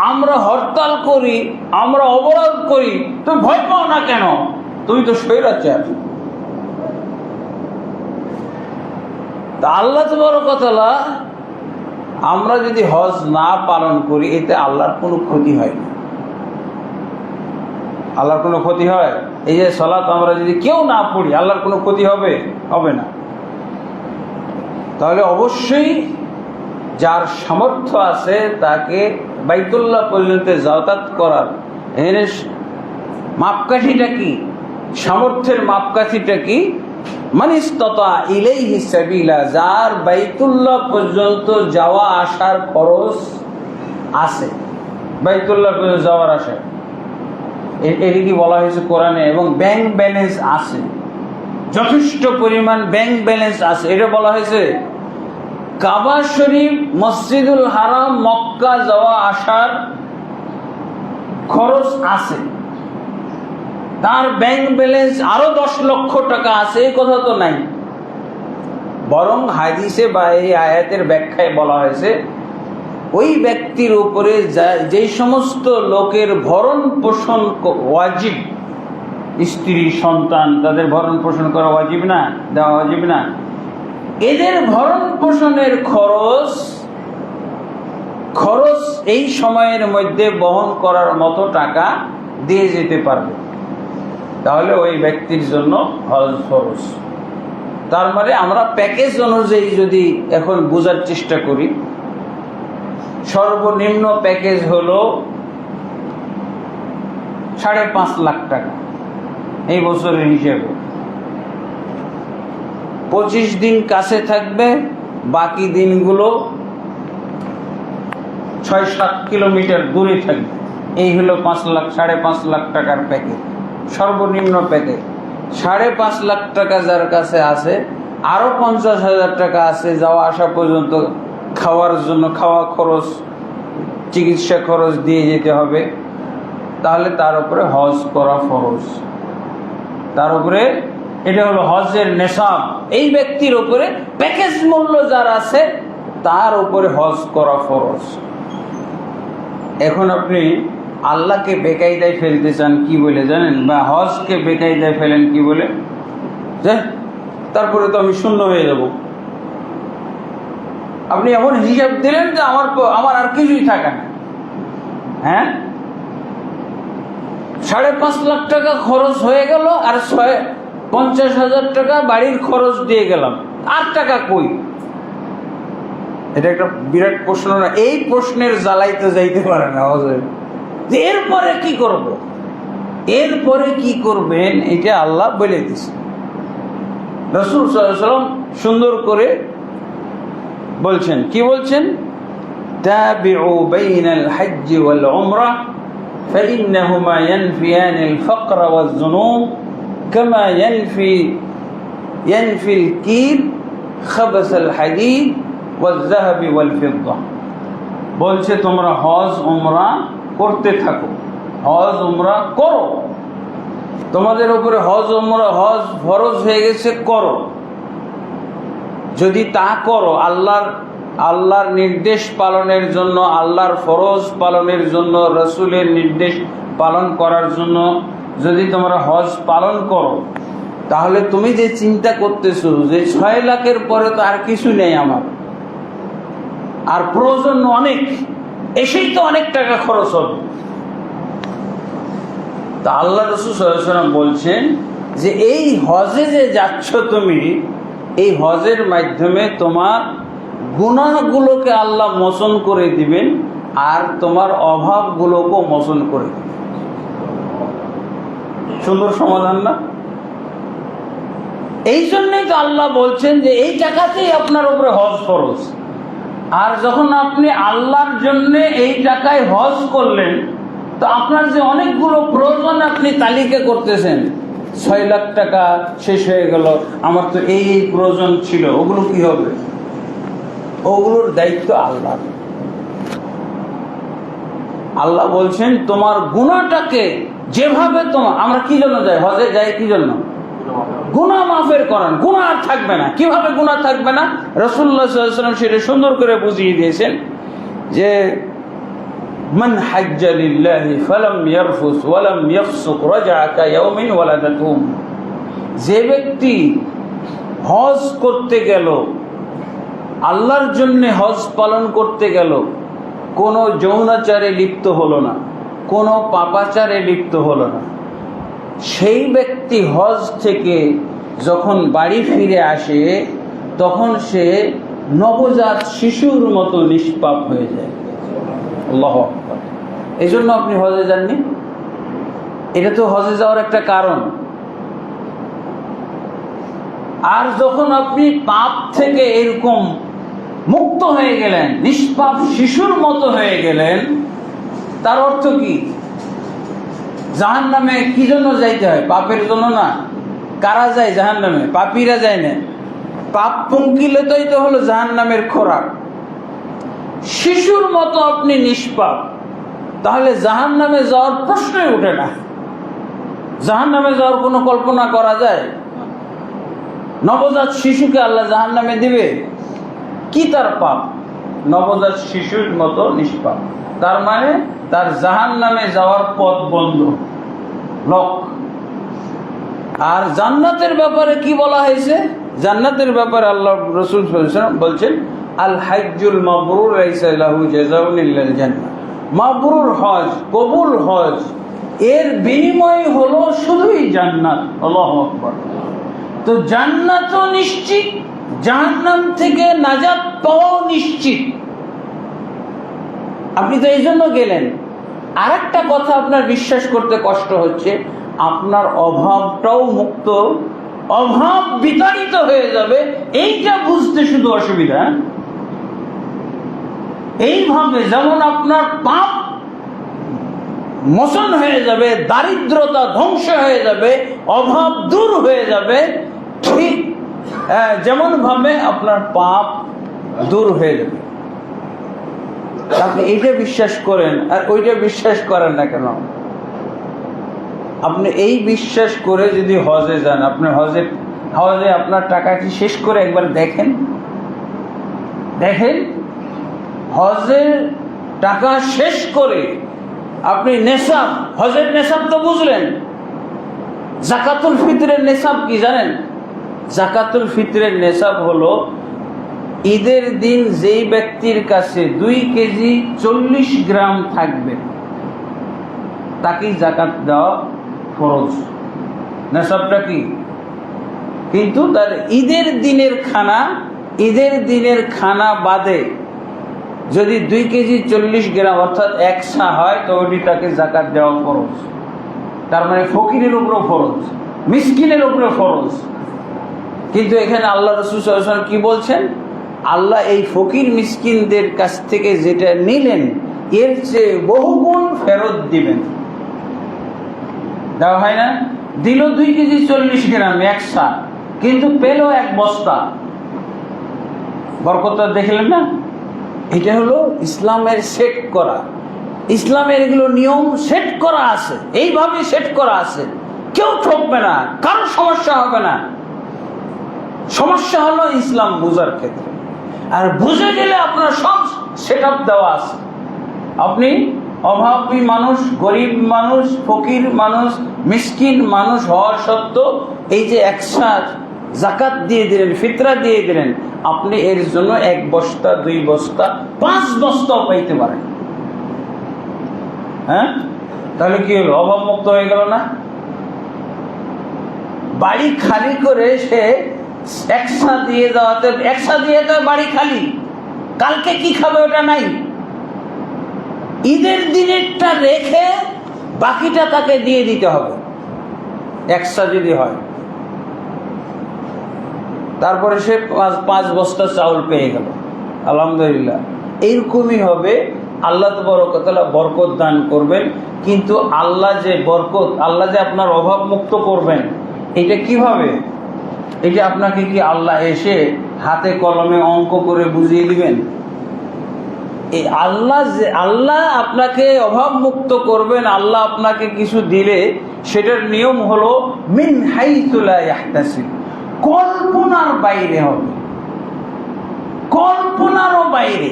Speaker 1: আমরা হরতাল করি, আমরা অবরোধ করি, তুমি ভয় পাও না কেন? তুমি তো স্বৈরাচার। তা আল্লাহ তাবারক ওয়া তাআলা, আমরা যদি হজ না পালন করি এতে আল্লাহর কোনো ক্ষতি হয় না। আল্লাহর কোনো ক্ষতি হয়? এই যে সালাত আমরা যদি কেউ না পড়ি, আল্লাহর কোনো ক্ষতি হবে? হবে না। তাহলে অবশ্যই যার সামর্থ্য আছে তাকে বাইতুল্লাহ পর্যন্ত যাতায়াত করার এর মাপকাঠিটা কি, সামর্থ্যের মাপকাঠিটা কি? মানিস্তাতা ইলাইহি সাবিলা, যার বাইতুল্লাহ পর্যন্ত যাওয়া আসার খরচ আছে, বাইতুল্লাহ পর্যন্ত যাওয়ার আসা, এদিকে বলা হয়েছে কোরআনে, এবং ব্যাংক ব্যালেন্স আছে, যথেষ্ট পরিমাণ ব্যাংক ব্যালেন্স আছে, এটা বলা হয়েছে। কাবা শরীফ, মসজিদুল হারাম, মক্কা যাওয়া আসার খরচ আছে, তার ব্যাংক ব্যালেন্স আরো 10 লক্ষ টাকা আছে, এই কথা তো নাই। বরং হাদিসে বা এই আয়াতের ব্যাখ্যায় বলা হয়েছে ওই ব্যক্তির উপরে যেই সমস্ত লোকের ভরণ পোষণ ওয়াজিব, স্ত্রী সন্তান তাদের ভরণ পোষণ করা ওয়াজিব না, দেওয়া ওয়াজিব না, এদের ভরণ পোষণের খরচ এই সময়ের মধ্যে বহন করার মতো টাকা দিয়ে যেতে পারবে, তাহলে ওই ব্যক্তির জন্য হজ ফরজ। তার মানে আমরা প্যাকেজ অনুযায়ী যদি এখন বোঝার চেষ্টা করি, সর্বনিম্ন প্যাকেজ হলো 5.5 লাখ টাকা এই বছরের হিসেবে। 25 দিন কাছে থাকবে, বাকি দিনগুলো 6-7 কিলোমিটার দূরে থাকবে, এই হলো 5.5 লাখ টাকার প্যাকেজ, সর্বনিম্ন প্যাকেজ। 5.5 লাখ টাকা যার কাছে আছে, আরো 50,000 টাকা আছে যাওয়া আসা পর্যন্ত, খাওয়ার জন্য, খাওয়া খরচ, চিকিৎসা খরচ দিয়ে যেতে হবে, তাহলে তার উপরে হজ করা ফরজ। তার উপরে, এটা হলো হজের নেশাব, এই ব্যক্তির উপরে প্যাকেজ মূল্য যার আছে তার উপরে হজ করা ফরজ। এখন আপনি আল্লাহকে বেকায়দায় ফেলতে চান কি বলে জানেন, বা হজকে বেকায়দায় ফেলেন কি বলে, যে তারপরে তো আমি শূন্য হয়ে যাব। আপনি এমন হিসাব দিলেন যে আমার আর কিছুই থাকে না। হ্যাঁ, 5.5 লাখ টাকা খরচ হয়ে গেল, আর 50,000 টাকা বাড়ির খরচ দিয়ে গেলাম, আর টাকা কই? এটা একটা বিরাট প্রশ্ন না? এই প্রশ্নের জ্বালাইতে যাইতে পারে না যে এরপরে কি করব, এরপরে কি করবেন, এটা আল্লাহ বলে দিছে। রাসূল সাল্লাল্লাহু আলাইহি ওয়াসাল্লাম সুন্দর করে বলছেন, কি বলছেন? তাবিউ বাইনাল হজ্জ ওয়াল উমরা ফাইন্নাহুমা ইয়ানফিয়ানিল ফাকর ওয়াজ যুনুব কামা ইয়ানফিল কির খাবাসাল হাদিদ ওয়াজ যাহাবি ওয়াল ফিদ্দা। বলছে তোমরা হজ উমরা করতে থাকো, হজ উমরা করো, তোমাদের উপরে হজ উমরা, হজ ফরজ হয়ে গেছে, করো। যদি তা করো, আল্লাহর নির্দেশ পালনের জন্য, আল্লাহর ফরজ পালনের জন্য, রাসূলের নির্দেশ পালন করার জন্য যদি তোমরা হজ পালন করো, তাহলে তুমি যে চিন্তা করতেছো যে 6 লাখের পরে তো আর কিছু নেই আমার, আর প্রয়োজন অনেক, এসেই তো অনেক টাকা খরচ হবে। তা আল্লাহ রাসূল সাল্লাল্লাহু আলাইহি ওয়াসাল্লাম বলছেন যে এই হজে যে যাচ্ছ তুমি, এই হজের মাধ্যমে তোমার গুনাহগুলোকে আল্লাহ মোচন করে দিবেন, আর তোমার অভাবগুলোকেও মোচন করে দিবেন। সুন্দর সমাধান না? এই জন্যই তো আল্লাহ বলছেন যে এই টাকাতেই আপনার উপরে হজ ফরজ। আর যখন আপনি আল্লাহর জন্য এই টাকায় হজ করলেন, তো আপনার যে অনেকগুলো প্রয়োজন আপনি তালিকা করতেছেন, 6 লাখ টাকা শেষ হয়ে গেল, আমার তো এই প্রয়োজন ছিল, ওগুলো কি হবে? ওগুলোর দায়িত্ব আল্লাহ। আল্লাহ বলছেন তোমার গুনাহটাকে যেভাবে আমরা কি জন্য যাই হজে, যাই কি জন্য? গুনাহ মাফের করান, গুনাহ আর থাকবে না। কিভাবে গুনাহ থাকবে না? রাসূলুল্লাহ সাল্লাল্লাহু আলাইহি ওয়াসাল্লাম সেটা সুন্দর করে বুঝিয়ে দিয়েছেন যে মান হাজ্জা লিল্লাহি ফালাম ইয়ারফুস ওয়ালাম ইয়াফসুক রাজা'a কায়াউমিন ওয়ালাদাতুম। যে ব্যক্তি হজ করতে গেল, আল্লাহর জন্য হজ পালন করতে গেল, কোনো যৌনাচারে লিপ্ত হলো না, কোনো পাপাচারে লিপ্ত হলো না, সেই ব্যক্তি হজ থেকে যখন বাড়ি ফিরে আসে তখন সে নবজাত শিশুর মতো নিষ্পাপ হয়ে যায়। আল্লাহু আকবার। এই জন্য আপনি হজে যাননি? এটা তো হজে যাওয়ার একটা কারণ। আর যখন আপনি পাপ থেকে এরকম মুক্ত হয়ে গেলেন, নিষ্পাপ শিশুর মতো হয়ে গেলেন, তার অর্থ কি? জাহান্নামে কি জন্য যাইতে হয়? পাপের জন্য না। কারা যায় জাহান্নামে? পাপীরা যায় না। পাপ পঙ্কিলতাই তো হলো জাহান্নামের খোরাক। শিশুর মতো আপনি নিষ্পাপ, তাহলে জাহান্নামে যাওয়ার প্রশ্নই ওঠে না। জাহান্নামে যাওয়ার কোনো কল্পনা করা যায়? নবজাত শিশুকে আল্লাহ জাহান্নামে দিবে? কি তার পাপ? নবজাত শিশুর মতো নিষ্পাপ, তার মানে তার জাহান্নামে যাওয়ার পথ বন্ধ, লক। আর জান্নাতের ব্যাপারে কি বলা হয়েছে? জান্নাতের ব্যাপারে আল্লাহ রাসূল সাল্লাল্লাহু আলাইহি ওয়াসাল্লাম বলছেন, আল হাজ্জুল মাবরুর লাইসা লাহু জাযাউন ইল্লাল জান্নাহ। মাবরুর হজ, কবুল হজ, এর বিনিময় হলো শুধুই জান্নাত। আল্লাহু আকবার। তো জান্নাতও নিশ্চিত, জাহান্নাম থেকে নাজাত পাওয়াও নিশ্চিত। আপনি তো এই জন্য গেলেন। আর একটা কথা আপনার বিশ্বাস করতে কষ্ট হচ্ছে, আপনার অভাবটাও মুক্ত, অভাব বিতাড়িত হয়ে যাবে, এইটা বুঝতে শুধু অসুবিধা। এইভাবে যেমন আপনার পাপ মোচন হয়ে যাবে, দারিদ্রতা ধ্বংস হয়ে যাবে, অভাব দূর হয়ে যাবে, ঠিক যেমন ভাবে আপনার পাপ দূর হয়ে যাবে। আপনি এইটা বিশ্বাস করেন আর ওইটা বিশ্বাস করেন না কেন? আপনি এই বিশ্বাস করে যদি হজে যান, আপনি হজে আপনার টাকাটি শেষ করে একবার দেখেন। হজের টাকা শেষ করে আপনি নেশাব, হজের নেশাব তো বুঝলেন। জাকাতুল ফিতরের নেশাব কি জানেন? জাকাতুল ফিতরের নেশাব হলো ঈদের দিন যেই ব্যক্তির কাছে 2 কেজি 40 গ্রাম থাকবে তাকেই জাকাত দেওয়া ফরজ। নেশাবটা কি? কিন্তু তার ঈদের দিনের খানা বাদে যদি 2 কেজি 40 গ্রাম অর্থাৎ 1 সা হয় তো ওটি তাকে জাকাত দেওয়া ফরজ। তার মানে ফকিরের উপরে ফরজ, মিসকিনের উপরে ফরজ। কিন্তু এখানে আল্লাহ রাসূল সাল্লাল্লাহু আলাইহি ওয়াসাল্লাম কি বলছেন? আল্লাহ এই ফকির মিসকিনদের কাছ থেকে যেটা নিলেন এর চেয়ে বহুগুণ ফেরত দিবেন। দেওয়া হয় না? দিল 2 কেজি 40 গ্রাম 1 সা, কিন্তু পেল 1 বস্তা। বরকতটা দেখলেন না? এটা হলো ইসলামের সেট করা। ইসলামের এগুলো নিয়ম সেট করা আছে, এইভাবে সেট করা আছে। কেউ ঠকবে না, কারো সমস্যা হবে না। সমস্যা হলো ইসলাম বোঝার ক্ষেত্রে। আর বুঝে গেলে আপনার সব সেট আপ দেওয়া আছে। আপনি অভাবী মানুষ, গরিব মানুষ, ফকির মানুষ, মিসকিন মানুষ হওয়া সত্ত্বেও এই যে একসাথ জাকাত দিয়ে দিলেন, ফিতরা দিয়ে দিলেন, আপনি এর জন্য 1 বস্তা 2 বস্তা 5 বস্তাও পাইতে পারেন। হ্যাঁ, তাহলে কি হলো? অভাব মুক্ত হয়ে গেল না? বাড়ি খালি করে সে একসা দিয়ে দেওয়াতে, একসা দিয়ে তো বাড়ি খালি, কালকে কি খাবে ওটা নাই। ঈদের দিনেরটা রেখে বাকিটা তাকে দিয়ে দিতে হবে একসা যদি হয়। তারপরে সে 5 বস্তা চাউল পেয়ে গেল, আলহামদুলিল্লাহ। এইরকমই হবে। আল্লাহ তাবারক ওয়া তাআলা বরকত দান করবেন। কিন্তু আল্লাহ যে আপনার অভাব মুক্ত করবেন, এটা কিভাবে? এটা আপনাকে কি আল্লাহ এসে হাতে কলমে অঙ্ক করে বুঝিয়ে দিবেন? এই আল্লাহ আপনাকে অভাব মুক্ত করবেন, আল্লাহ আপনাকে কিছু দিলে সেটার নিয়ম হলো মিন হাইসু লা ইয়াহতাসিব, কল্পনার বাইরে হবে, কল্পনারও বাইরে।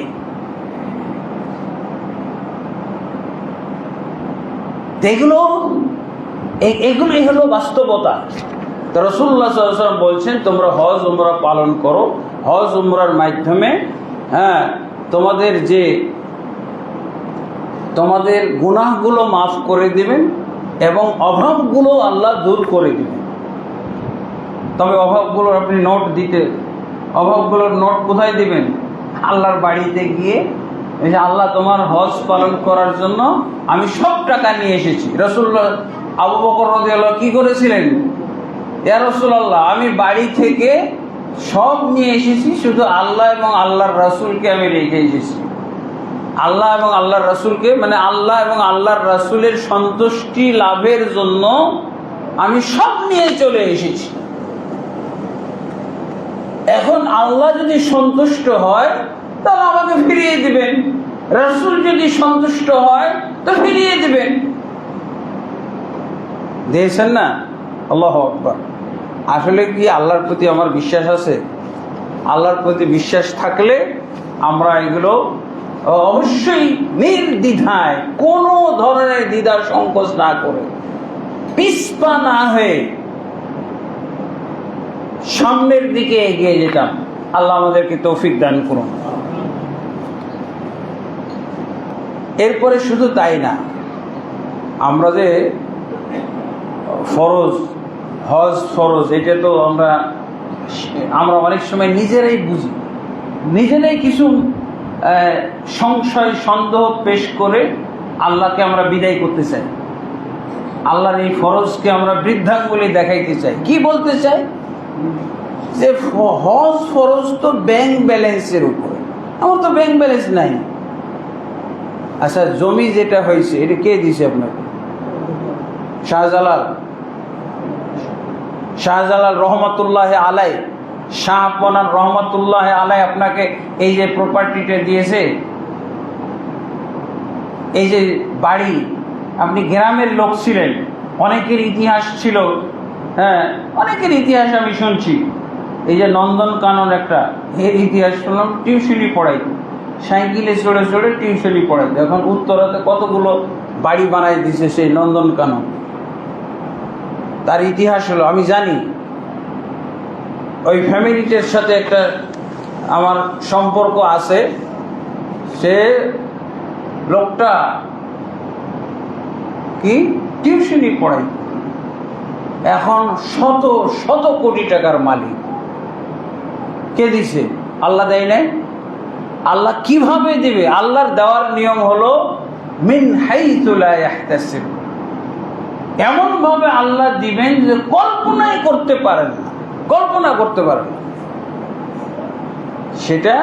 Speaker 1: এগুলোই হলো বাস্তবতা। রাসূলুল্লাহ সাল্লাল্লাহু আলাইহি ওয়াসাল্লাম বলছেন, তোমরা হজ উমরা পালন করো। হজ উমরার মাধ্যমে তোমাদের গুনাহগুলো মাফ করে দিবেন এবং অভাবগুলো আল্লাহ দূর করে দিবেন। তবে অভাবগুলোর আপনি অভাবগুলোর নোট কোথায় দিবেন? আল্লাহর বাড়িতে গিয়ে যে আল্লাহ তোমার হজ পালন করার জন্য আমি সব টাকা নিয়ে এসেছি। রাসূলুল্লাহ আবু বকর রাদিয়াল্লাহু কি করেছিলেন? ইয়া রাসূলুল্লাহ, আমি বাড়ি থেকে সব নিয়ে এসেছি, শুধু আল্লাহ এবং আল্লাহর রাসূলকে আমি রেখে এসেছি। আল্লাহ এবং আল্লাহর রাসূলকে, মানে আল্লাহ এবং আল্লাহর রাসূলের সন্তুষ্টি লাভের জন্য আমি সব নিয়ে চলে এসেছি। এখন আল্লাহ যদি সন্তুষ্ট হয় তাহলে আমাকে ফিরিয়ে দিবেন, রাসূল যদি সন্তুষ্ট হয় তো ফিরিয়ে দিবেন। দিয়েছেন না? আল্লাহু আকবার। আসলে কি আল্লাহর প্রতি আমার বিশ্বাস আছে? আল্লাহর প্রতি বিশ্বাস থাকলে আমরা এগুলো অবশ্যই নির্দ্বিধায়, কোনো ধরনের দ্বিধা সংকোচ না করে, পিছপা না হয়ে সামনের দিকে এগিয়ে যেতাম। আল্লাহ আমাদেরকে তৌফিক দান করুন। এরপরে শুধু তাই না, আমরা যে হজ ফরজ, এটা তো আমরা অনেক সময় নিজেরাই বুঝি, নিজেরাই কিছু সংশয় সন্দেহ পেশ করে আল্লাহকে আমরা বিদায় করতে চাই। আল্লাহর এই ফরজকে আমরা বৃদ্ধাঙ্গুলি দেখাইতে চাই। কি বলতে চাই? যে হজ ফরজ তো ব্যাংক ব্যালেন্সের উপরে, আমার তো ব্যাংক ব্যালেন্স নাই। আচ্ছা, জমি যেটা হয়েছে এটা কে দিছে আপনাকে? শাহজালাল রহমতুল্লাহ আলাই, শাহপনার রহমতুল্লাহ আলাই আপনাকে এই যে প্রপার্টিটা দিয়েছে, এই যে বাড়ি, আপনি গ্রামের লোক ছিলেন, অনেকের ইতিহাস ছিল, হ্যাঁ অনেকের ইতিহাস আমি শুনছি। এই যে নন্দনকানন একটা, এর ইতিহাস শুনলাম, টিউশনি পড়াই, সাইকেলে চড়ে চড়ে টিউশনি পড়াই। এখন উত্তরাতে কতগুলো বাড়ি বানাই দিছে সেই নন্দনকানন, তার ইতিহাস হলো আমি জানি। ওই ফ্যামিলিটার সাথে একটা আমার সম্পর্ক আছে। সে লোকটা কি টিউশনি পড়াই, এখন শত শত কোটি টাকার মালিক। কে দিছে? আল্লাহ দেয় নাই। আল্লাহ কিভাবে দিবে? আল্লাহর দেওয়ার নিয়ম হলো মিন হাইতু লা ইয়াহতাসিব, এমন ভাবে আল্লাহ দিবেন যে কল্পনাই করতে পারেন না, কল্পনা করতে পারেন না। সেটা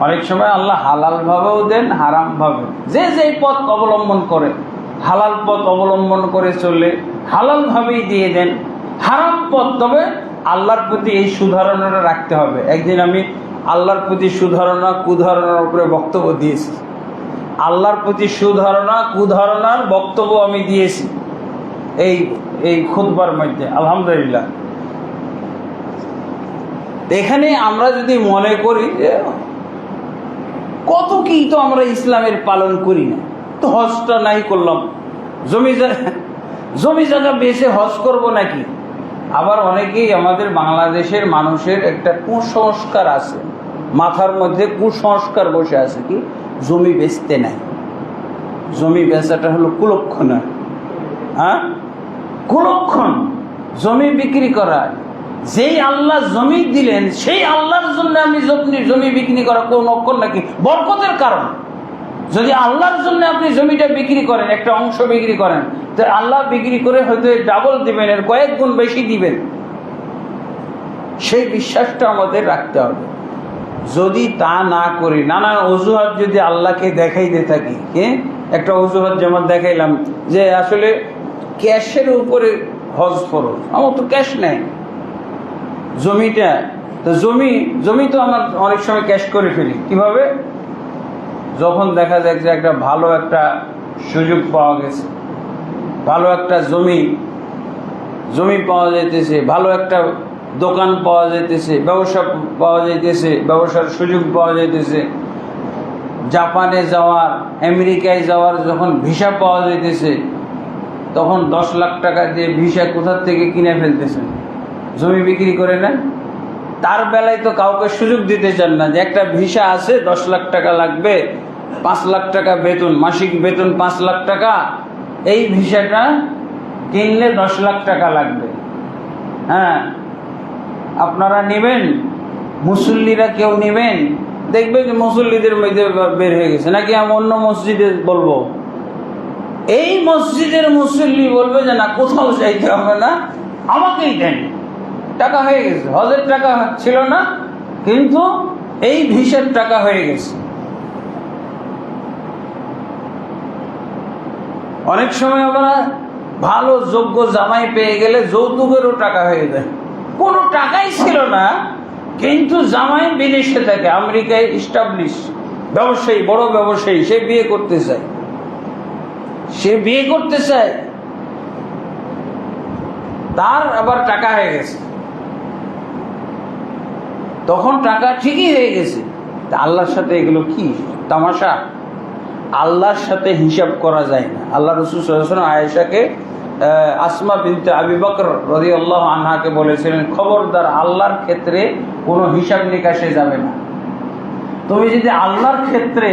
Speaker 1: অনেক সময় আল্লাহ হালাল ভাবেও দেন, হারাম ভাবে। যে যেই পথ অবলম্বন করে, হালাল পথ অবলম্বন করে চললে হালাল ভাবেই দিয়ে দেন। হারাম পথ, তবে আল্লাহর প্রতি এই সুধারণাটা রাখতে হবে। একদিন আমি আল্লাহর প্রতি সুধারণা কুধারণার উপরে বক্তব্য দিয়েছি। আল্লাহর প্রতি সুধারণা কুধারণার বক্তব্য আমি দিয়েছি এই খুতবার মধ্যে, আলহামদুলিল্লাহ। এখানে আমরা যদি মনে করি যে কত কি তো আমরা ইসলামের পালন করি না, তো হজটা নাই করলাম, জমি জায়গা বেশি হজ করব নাকি? আবার অনেকেই আমাদের বাংলাদেশের মানুষের একটা কুসংস্কার আছে, মাথার মধ্যে কুসংস্কার বসে আছে, কি জমি বেচতে নাই। জমি বেচাটা হলো কুলক্ষণ, হ্যাঁ কুলক্ষণ। জমি বিক্রি করা, যেই আল্লাহ জমি দিলেন সেই আল্লাহর জন্য আমি জমি বিক্রি করা কোন অক্ষর নাকি? বরকতের কারণ। যদি আল্লাহর জন্য আপনি জমিটা বিক্রি করেন, একটা অংশ বিক্রি করেন, তো আল্লাহ বিক্রি করে হয়তো ডাবল দিবেন, এর কয়েক গুণ বেশি দিবেন। সেই বিশ্বাসটা আমাদের রাখতে হবে। যদি তা না করি, নানান অজুহাত যদি আল্লাহকে দেখাইতে থাকি, একটা অজুহাত যেমন দেখাইলাম যে আসলে ক্যাশের উপরে হজ ফরজ, আমার তো ক্যাশ নেই, জমিটা তো জমি তো আমার অনেক সময় ক্যাশ করে ফেলি। কিভাবে? যখন দেখা যায় যে একটা ভালো একটা সুযোগ পাওয়া গেছে, ভালো একটা জমি পাওয়া যাইতেছে, ভালো একটা দোকান পাওয়া যাইতেছে, ব্যবসা পাওয়া যাইতেছে, ব্যবসার সুযোগ পাওয়া যাইতেছে, জাপানে যাওয়ার, আমেরিকায় যাওয়ার যখন ভিসা পাওয়া যাইতেছে, তখন 10 লাখ টাকা দিয়ে ভিসা কোথার থেকে কিনে ফেলতেছেন? জমি বিক্রি করে নেন। তার বেলায় তো কাউকে সুযোগ দিতে চান না যে একটা ভিসা আছে, 10 লাখ টাকা লাগবে, 5 লাখ টাকা বেতন, মাসিক বেতন 5 লাখ টাকা, এই ভিসাটা কিনলে 10 লাখ টাকা লাগবে। হ্যাঁ, আপনারা নেবেন? মুসল্লিরা কেউ নেবেন? দেখবে যে মুসল্লিদের মধ্যে বের হয়ে গেছে, নাকি আমি অন্য মসজিদে বলবো? এই মসজিদের মুসল্লি বলবে যে না, কোথাও চাইতে হবে না, আমাকেই দেন, টাকা হয়ে গেছে। হজের টাকা ছিল না, কিন্তু এই ভিসার টাকা হয়ে গেছে। অনেক সময় আমরা ভালো যোগ্য জামাই পেয়ে গেলে যৌতুকেরও টাকা হয়ে যায়। কোনো টাকাই ছিল না, কিন্তু জামাই বিদেশে থাকে, আমেরিকায় ইস্টাবলিশ ব্যবসায়ী, বড় ব্যবসায়ী, সে বিয়ে করতে চায়, তার আবার টাকা হয়ে গেছে। তখন টাকা ঠিকই হয়ে গেছে, আল্লাহর সাথে এগুলো কি তামাশা? আল্লাহর সাথে হিসাব করা যায় না। আল্লাহ রাসূল সাল্লাল্লাহু আলাইহি ওয়াসাল্লাম আয়েশাকে, আসমা বিনতে আবি বকর রাদিয়াল্লাহু আনহাকে বলেছিলেন, খবরদার আল্লাহর ক্ষেত্রে কোনো হিসাব নিকাশে যাবে না। তুমি যদি আল্লাহর ক্ষেত্রে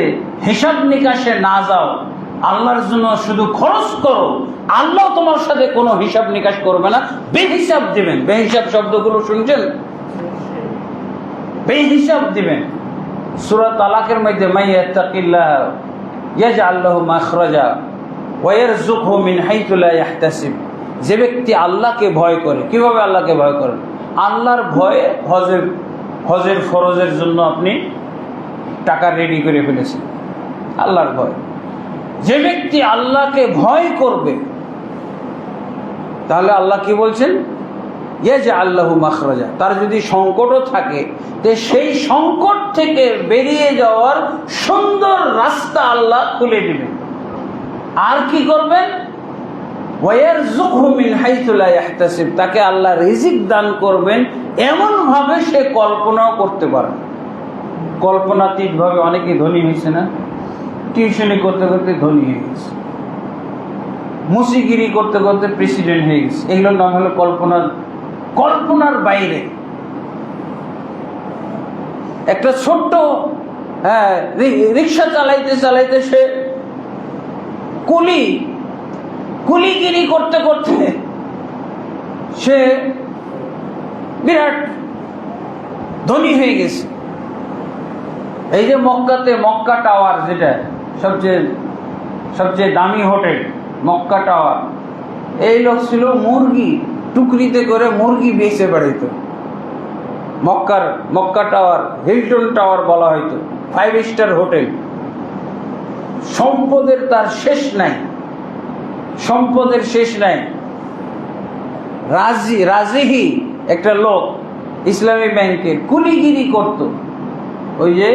Speaker 1: হিসাব নিকাশে না যাও, আল্লাহর জন্য শুধু খরচ করো, আল্লাহ তোমার সাথে কোনো হিসাব নিকাশ করবে না, বেহিসাব দিবেন। বেহিসাব শব্দগুলো শুনছেন? বেহিসাব দিবেন। সূরা তালাকের মধ্যে মাইয়াত্তাকিল্লাহ ইয়াজআল লাহু মাখরাজা ওয়া ইয়ারযুকহু মিন হাইতু লা ইয়াহতাসিব। যে ব্যক্তি আল্লাহকে ভয় করে, কিভাবে আল্লাহকে ভয় করে? আল্লাহর ভয়ে হজের ফরজের জন্য আপনি টাকা রেডি করে ফেলেছেন, আল্লাহর ভয়। যে ব্যক্তি আল্লাহকে ভয় করবে, তাহলে আল্লাহ কি বলছেন? ইয়াজআল লাহু মাখরাজা। তার যদি সংকটও থাকে, যে সেই সংকট থেকে বেরিয়ে যাওয়ার সুন্দর রাস্তা আল্লাহ খুলে দিবেন। আর কি করবেন? ওয়া ইয়ারযুকহু মিন হাইতু লা ইয়াহতাসিব। তাকে আল্লাহ রিজিক দান করবেন এমন ভাবে সে কল্পনাও করতে পারে। কল্পনাতীত ভাবে অনেকে ধনী হয়েছে না? টিউশনি করতে করতে ধনী হয়ে গেছে, মুসিগিরি করতে করতে প্রেসিডেন্ট হয়ে গেছে। এগুলোর নাম হলো কল্পনার বাইরে। একটা ছোট্ট রিক্সা চালাইতে চালাইতে সে কুলিগিরি করতে করতে সে বিরাট ধনী হয়ে গেছে। এই যে মক্কাতে মক্কা টাওয়ার, যেটা সবচেয়ে দামি হোটেল, মক্কা টাওয়ার, এই লোক ছিল মুরগি টুকরিতে করে মুরগি বেচে বেড়াইতো। মক্কা টাওয়ার, হিলটন টাওয়ার বলা হয়তো, 5 স্টার হোটেল। সম্পদের তার শেষ নাই, সম্পদের শেষ নাই। রাজিহি একটা লোক ইসলামী ব্যাংকে কুলিগিরি করত, ওই যে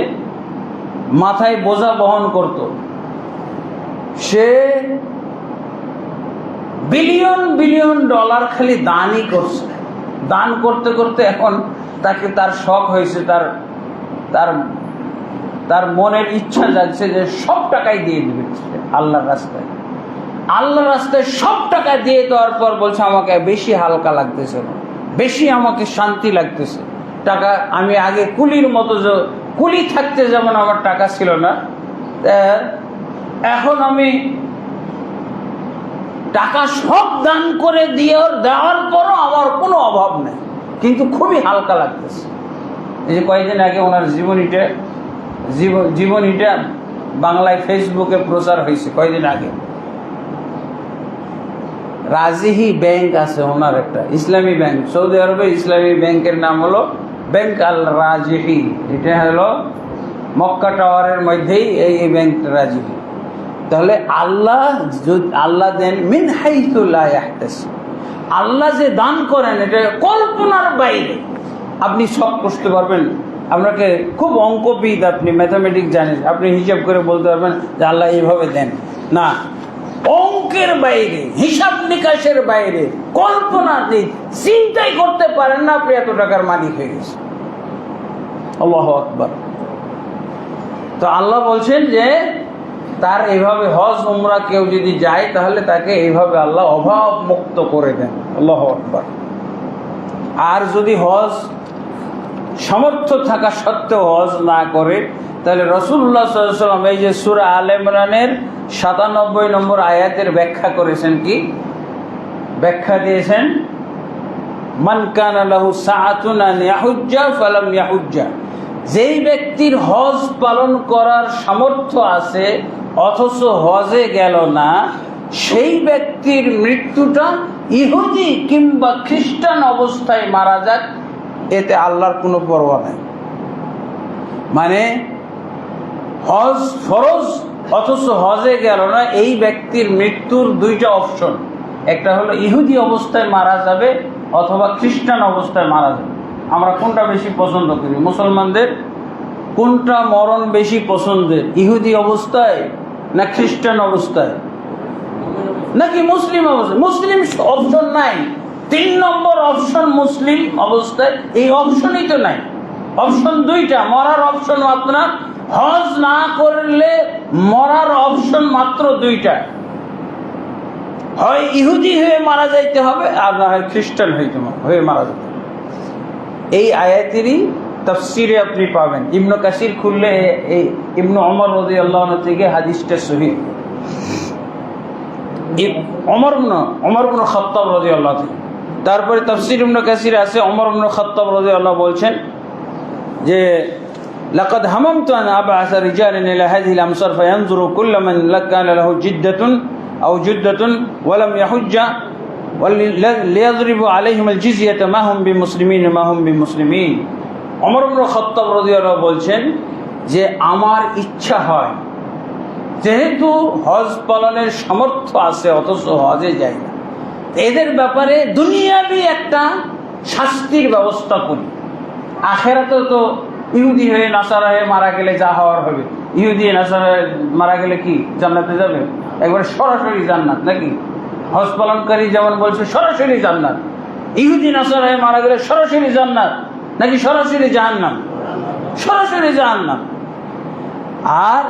Speaker 1: মাথায় বোঝা বহন করত। সে বিলিয়ন বিলিয়ন ডলার খালি দানই করছে। দান করতে করতে এখন তার শখ হয়েছে, তার মনের ইচ্ছা যাচ্ছে যে সব টাকাই দিয়ে দিবে আল্লাহর রাস্তায়। আল্লাহর রাস্তায় সব টাকা দিয়ে দেওয়ার পর বলছে, আমাকে বেশি হালকা লাগতেছে, বেশি আমাকে শান্তি লাগতেছে। টাকা আমি আগে কুলির মতো, কুলি থাকতে যেমন আমার টাকা ছিল না, এখন আমি টাকা সব দান করে দেওয়ার পরও আমার কোনো অভাব নেই, কিন্তু খুবই হালকা লাগতেছে। এই যে কয়েকদিন আগে ওনার জীবনীটা বাংলায় ফেসবুকে প্রচার হয়েছে কয়েকদিন আগে। রাজিহি ব্যাংক আছে ওনার, একটা ইসলামী ব্যাংক, সৌদি আরবের ইসলামী ব্যাংকের নাম হলো ব্যাংক আল রাজিহি। এটা হলো মক্কা টাওয়ারের মধ্যেই এই ব্যাংকটা রাজিহি। তাহলে আল্লাহ দেন মিন হাইতু লা ইয়াহতাসিব। আল্লাহ যে দান করেন এটা কল্পনার বাইরে। আপনি সব করতে পারবেন, আপনাকে খুব অঙ্কবিদ, আপনি ম্যাথামেটিক্স জানেন, আপনি হিসাব করে বলতে পারবেন যে আল্লাহ এইভাবে দেন না। অঙ্কের বাইরে, হিসাব নিকাশের বাইরে, কল্পনাতীত, চিন্তাই করতে পারেন না আপনি এত টাকার মালিক হয়ে গেছে। আল্লাহু আকবার। তো আল্লাহ বলছেন যে তার এইভাবে হজ উমরা কেউ যদি যায়, তাহলে তাকে এইভাবে আল্লাহ অভাব মুক্ত করে দেন। আল্লাহু আকবার। আর যদি হজ সামর্থ্য থাকা সত্ত্বেও হজ না করে, তাহলে রাসূলুল্লাহ সাল্লাল্লাহু আলাইহি ওয়াসাল্লাম এই যে সূরা আলে ইমরানের 97 নম্বর আয়াতের ব্যাখ্যা করেছেন কি, ব্যাখ্যা দিয়েছেন, মান কানা লাহু সাআতুন আন ইয়াহুজ্জা ফালাম ইয়াহুজ্জা, যেই ব্যক্তির হজ পালন করার সামর্থ্য আছে অথচ হজে গেল না, সেই ব্যক্তির মৃত্যুটা ইহুদি কিংবা খ্রিস্টান অবস্থায় মারা যাক, এতে আল্লাহর কোনো পরোয়া নাই। মানে হজ ফরজ অথচ হজে গেল না, এই ব্যক্তির মৃত্যুর দুইটা অপশন, একটা হলো ইহুদি অবস্থায় মারা যাবে অথবা খ্রিস্টান অবস্থায় মারা যাবে। আমরা কোনটা বেশি পছন্দ করি? মুসলমানদের কোনটা মরণ বেশি পছন্দের, ইহুদি অবস্থায় না খ্রিস্টান অবস্থায় নাকি মুসলিম অবস্থায়? মুসলিম অপশন নাই, 3 নম্বর অপশন মুসলিম অবস্থায়। এই অপশনই তো নাই, অপশন দুইটা, মরার অপশন আপনার, হজ না করলে মরার অপশন মাত্র দুইটা, হয় ইহুদি হয়ে মারা যাইতে হবে আর না হয় খ্রিস্টান হয়ে মারা যেতে হবে। এই আয়াতেরই তাফসিরে আপনি পাবেন, ইবনে কাসির খুললে এই ইবনে ওমর রাদিয়াল্লাহু আনহু থেকে হাদিসটা সহিহ। ওমর ইবনে খাত্তাব রাদিয়াল্লাহু আনহু, তারপরে তাফসির ইবনে কাসিরে আছে ওমর ইবনে খাত্তাব রাদিয়াল্লাহু বলছেন যে লাকাদ হামামতু আন আবআসা রিজালান ইলা হাযিহিল আমসার ফায়ানজুরু কুল্লু মান লাকানা লাহু জিদ্দাতুন আও জুদ্দাতুন ওয়া লাম ইয়াহুজ্জা লিয়াযরিবু আলাইহিমুল জিজিয়াতা মা হুম বিমুসলিমিন মা হুম বিমুসলিমিন। ওমর ইবনে খাত্তাব রাদিয়াল্লাহু বলছেন যে আমার ইচ্ছা হয়, যেহেতু হজ পালনের সামর্থ্য আছে অথচ হজে যায় না, এদের ব্যাপারে দুনিয়াবি একটা শাস্তির ব্যবস্থা করি। আখেরাতে তো ইহুদি হয়ে নাসারা হয়ে মারা গেলে যা হওয়ার হবে, ইহুদি নাসারা হয়ে মারা গেলে কি জান্নাতে যাবে? একবারে সরাসরি জান্নাত নাকি? হজ পালনকারী যেমন বলছে সরাসরি জান্নাত, ইহুদি নাসারা হয়ে মারা গেলে সরাসরি জান্নাত নাকি সরাসরি জাহান্নাম? সরাসরি জাহান্নাম। আর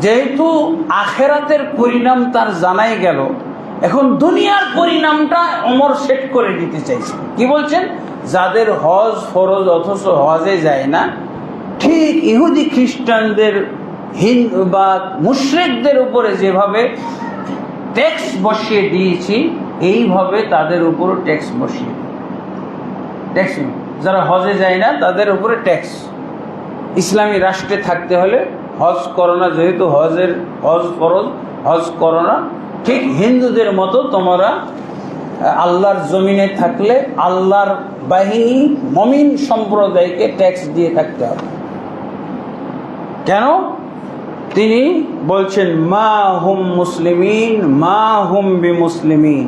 Speaker 1: যেহেতু আখেরাতের পরিণাম তার জানাই গেল, এখন দুনিয়ার পরিণামটা ওমর সেট করে দিতে চাইছে। কি বলছেন? যাদের হজ ফরজ অথচ হজে যায় না, ঠিক ইহুদি খ্রিস্টানদের হিন্দু বা মুশরিকদের উপরে যেভাবে ট্যাক্স বসিয়ে দিয়েছি, এইভাবে তাদের উপর ট্যাক্স বসিয়ে, ট্যাক্স যারা হজে যায় না তাদের উপরে ট্যাক্স। ইসলামী রাষ্ট্রে থাকতে হলে হজ করোনা, যেহেতু হজ ফরজ, হজ করোনা, ঠিক হিন্দুদের মতো তোমরা আল্লাহর জমিনে থাকলে আল্লাহর বাহিনী মুমিন সম্প্রদায়কে ট্যাক্স দিয়ে থাকতে হবে। কেন? তিনি বলছেন মা হুম মুসলিমিন মা হুম বিমুসলিমিন,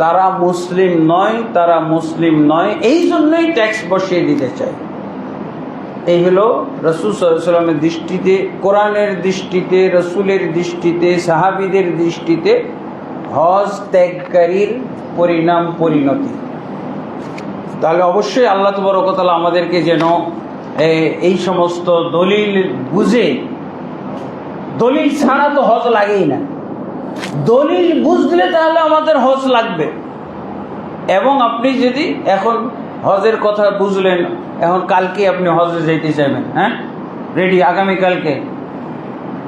Speaker 1: তারা মুসলিম নয়, তারা মুসলিম নয়, এই জন্যই ট্যাক্স বসিয়ে দিতে চায়। এই হলো রাসূল সাল্লাল্লাহু আলাইহি ওয়াসাল্লামের দৃষ্টিতে, কোরআনের দৃষ্টিতে, রাসূলের দৃষ্টিতে, সাহাবীদের দৃষ্টিতে হজ ত্যাগকারীর পরিণতি। তাহলে অবশ্যই আল্লাহ তাবারক ওয়া তাআলা আমাদেরকে যেন এই সমস্ত দলিল বুঝে, দলিল ছাড়া তো হজ লাগেই না, দলিল বুঝলে তাহলে আমাদের হজ লাগবে। এবং আপনি যদি এখন হজের কথা বুঝলেন, এখন কালকে আপনি হজে যেতে চাইবেন, হ্যাঁ রেডি, আগামীকালকে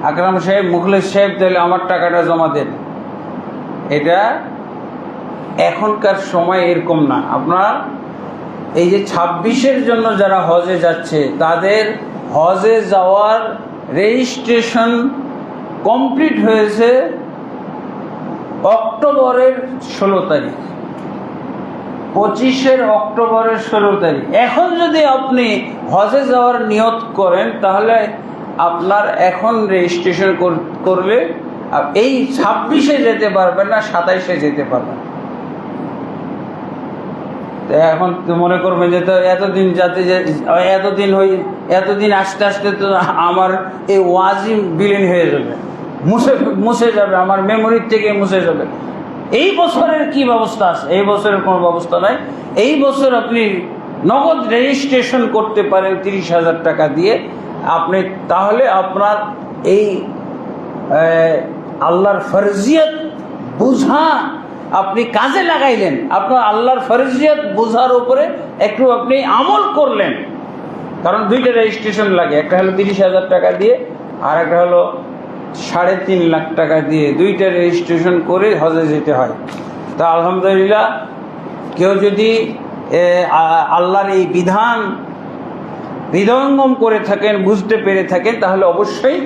Speaker 1: আকরাম সাহেব, মুখলেস সাহেব, তাহলে আমার টাকাটা জমা দেন। এটা এখনকার সময় এরকম না। আপনারা এই যে 26-এর জন্য যারা হজে যাচ্ছে, তাদের হজে যাওয়ার রেজিস্ট্রেশন কমপ্লিট হয়েছে অক্টোবরের 16 তারিখ, 25-এর অক্টোবরের 16 তারিখ। এখন যদি আপনি হজে যাওয়ার নিয়ত করেন, তাহলে আপনার এখন রেজিস্ট্রেশন করলে এই 26-এ যেতে পারবেন না, 27-এ যেতে পারবেন। এখন মনে করবেন যে তো এতদিন এতদিন আস্তে আস্তে তো আমার এই ওয়াজিব বিলীন হয়ে যাবে, মুছে যাবে, আমার মেমোরির থেকে মুছে যাবে। এই বছরের কি ব্যবস্থা আছে? এই বছরের কোনো ব্যবস্থা নাই। এই বছর আপনি নগদ রেজিস্ট্রেশন করতে পারেন 30,000 টাকা দিয়ে আপনি, তাহলে আপনার এই আল্লাহর ফরজিয়ত বুঝা আপনি কাজে লাগাইলেন, আপনার আল্লাহর ফরজিয়ত বুঝার উপরে একটু আপনি আমল করলেন। কারণ দুইটা রেজিস্ট্রেশন লাগে, একটা হলো 30,000 টাকা দিয়ে আর একটা হলো 3.5 লাখ টাকা দিয়ে, দুইটা রেজিস্ট্রেশন করে হজে যেতে হয়। তা আলহামদুলিল্লাহ, কেউ যদি আল্লাহর এই বিধান হৃদয়ঙ্গম করে থাকেন, বুঝতে পেরে থাকেন, তাহলে অবশ্যই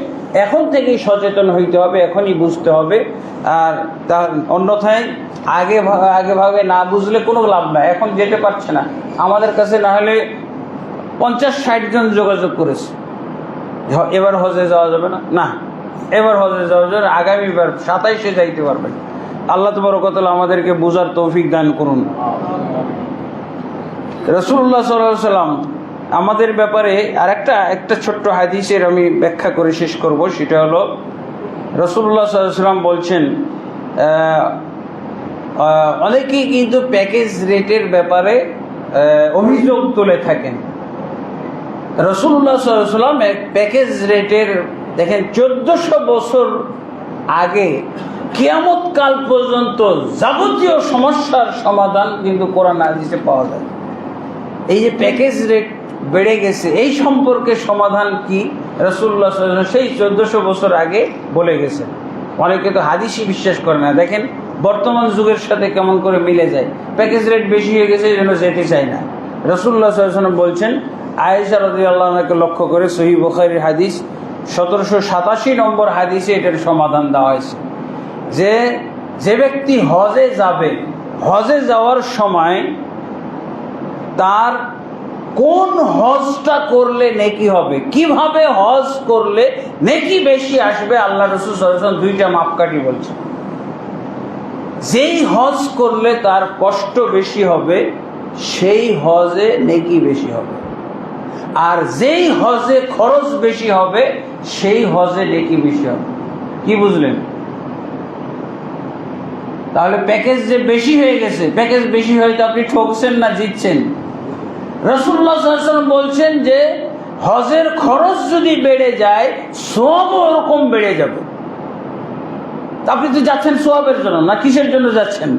Speaker 1: এখন থেকেই সচেতন হইতে হবে, এখনই বুঝতে হবে। আর তা অন্যথায় আগে ভাবে না বুঝলে কোনো লাভ নাই। এখন যেতে পারছে না, আমাদের কাছে না হলে 50-60 জন যোগাযোগ করেছে, এবার হজে যাওয়া যাবে না, না এবার হজে যাওয়া যাবে, আগামীবার 27-এ যাইতে পারবেন। আল্লাহ তাবারক ওয়া তাআলা আমাদেরকে বুঝার তৌফিক দান করুন। রাসূলুল্লাহ সাল্লাল্লাহু আলাইহি ওয়াসাল্লাম আমাদের ব্যাপারে আর একটা ছোট্ট হাদিসের আমি ব্যাখ্যা করে শেষ করব। সেটা হলো, রাসূলুল্লাহ সাল্লাল্লাহু আলাইহি ওয়াসাল্লাম বলছেন, অনেকেই কিন্তু প্যাকেজ রেটের ব্যাপারে অভিযোগ তুলে থাকেন। রাসূলুল্লাহ সাল্লাল্লাহু আলাইহি ওয়াসাল্লাম প্যাকেজ রেটের, দেখেন 1400 বছর আগে কিয়ামত কাল পর্যন্ত যাবতীয় সমস্যার সমাধান কিন্তু কোরআন হাদিসে পাওয়া যায়। এই যে প্যাকেজ রেট বেড়ে গেছে, এই সম্পর্কে সমাধান কি রাসূলুল্লাহ সাল্লাল্লাহু আলাইহি ওয়াসাল্লাম সেই 1400 বছর আগে বলে গেছেন। অনেকে তো হাদিসই বিশ্বাস করে না। দেখেন বর্তমান যুগের সাথে কেমন করে মিলে যায়। প্যাকেজ রেট বেশি হয়ে গেছে, এই জন্য যেতে চায় না। রাসূলুল্লাহ সাল্লাল্লাহু আলাইহি ওয়াসাল্লাম বলছেন, আয়েশা রাদিয়াল্লাহু আনহাকে লক্ষ্য করে সহিহ বুখারীর হাদিস 1787 নম্বর হাদিসে এটার সমাধান দেওয়া হয়েছে যে ব্যক্তি হজে যাবে, হজে যাওয়ার সময় তার কোন হজটা করলে নেকি হবে, কিভাবে হজ করলে নেকি বেশি আসবে, আল্লাহ রাসূল সাল্লাল্লাহু আলাইহি ওয়াসাল্লাম 2টা মাপকাঠি বলছেন। যেই হজ করলে তার কষ্ট বেশি হবে, সেই হজে নেকি বেশি হবে, আর যেই হজে খরচ বেশি হবে, সেই হজে নেকি বেশি হবে। কি বুঝলেন? তাহলে প্যাকেজ যে বেশি হয়ে গেছে, প্যাকেজ বেশি হয়তো আপনি ঠকছেন না জিতছেন। রাসূলুল্লাহ সাল্লাল্লাহু আলাইহি ওয়াসাল্লাম বলছেন যে হজের খরচ যদি বেড়ে যায়, সওয়াবও ওরকম বেড়ে যাবে। আপনি তো যাচ্ছেন সওয়াবের জন্য, না কিসের জন্য যাচ্ছেন?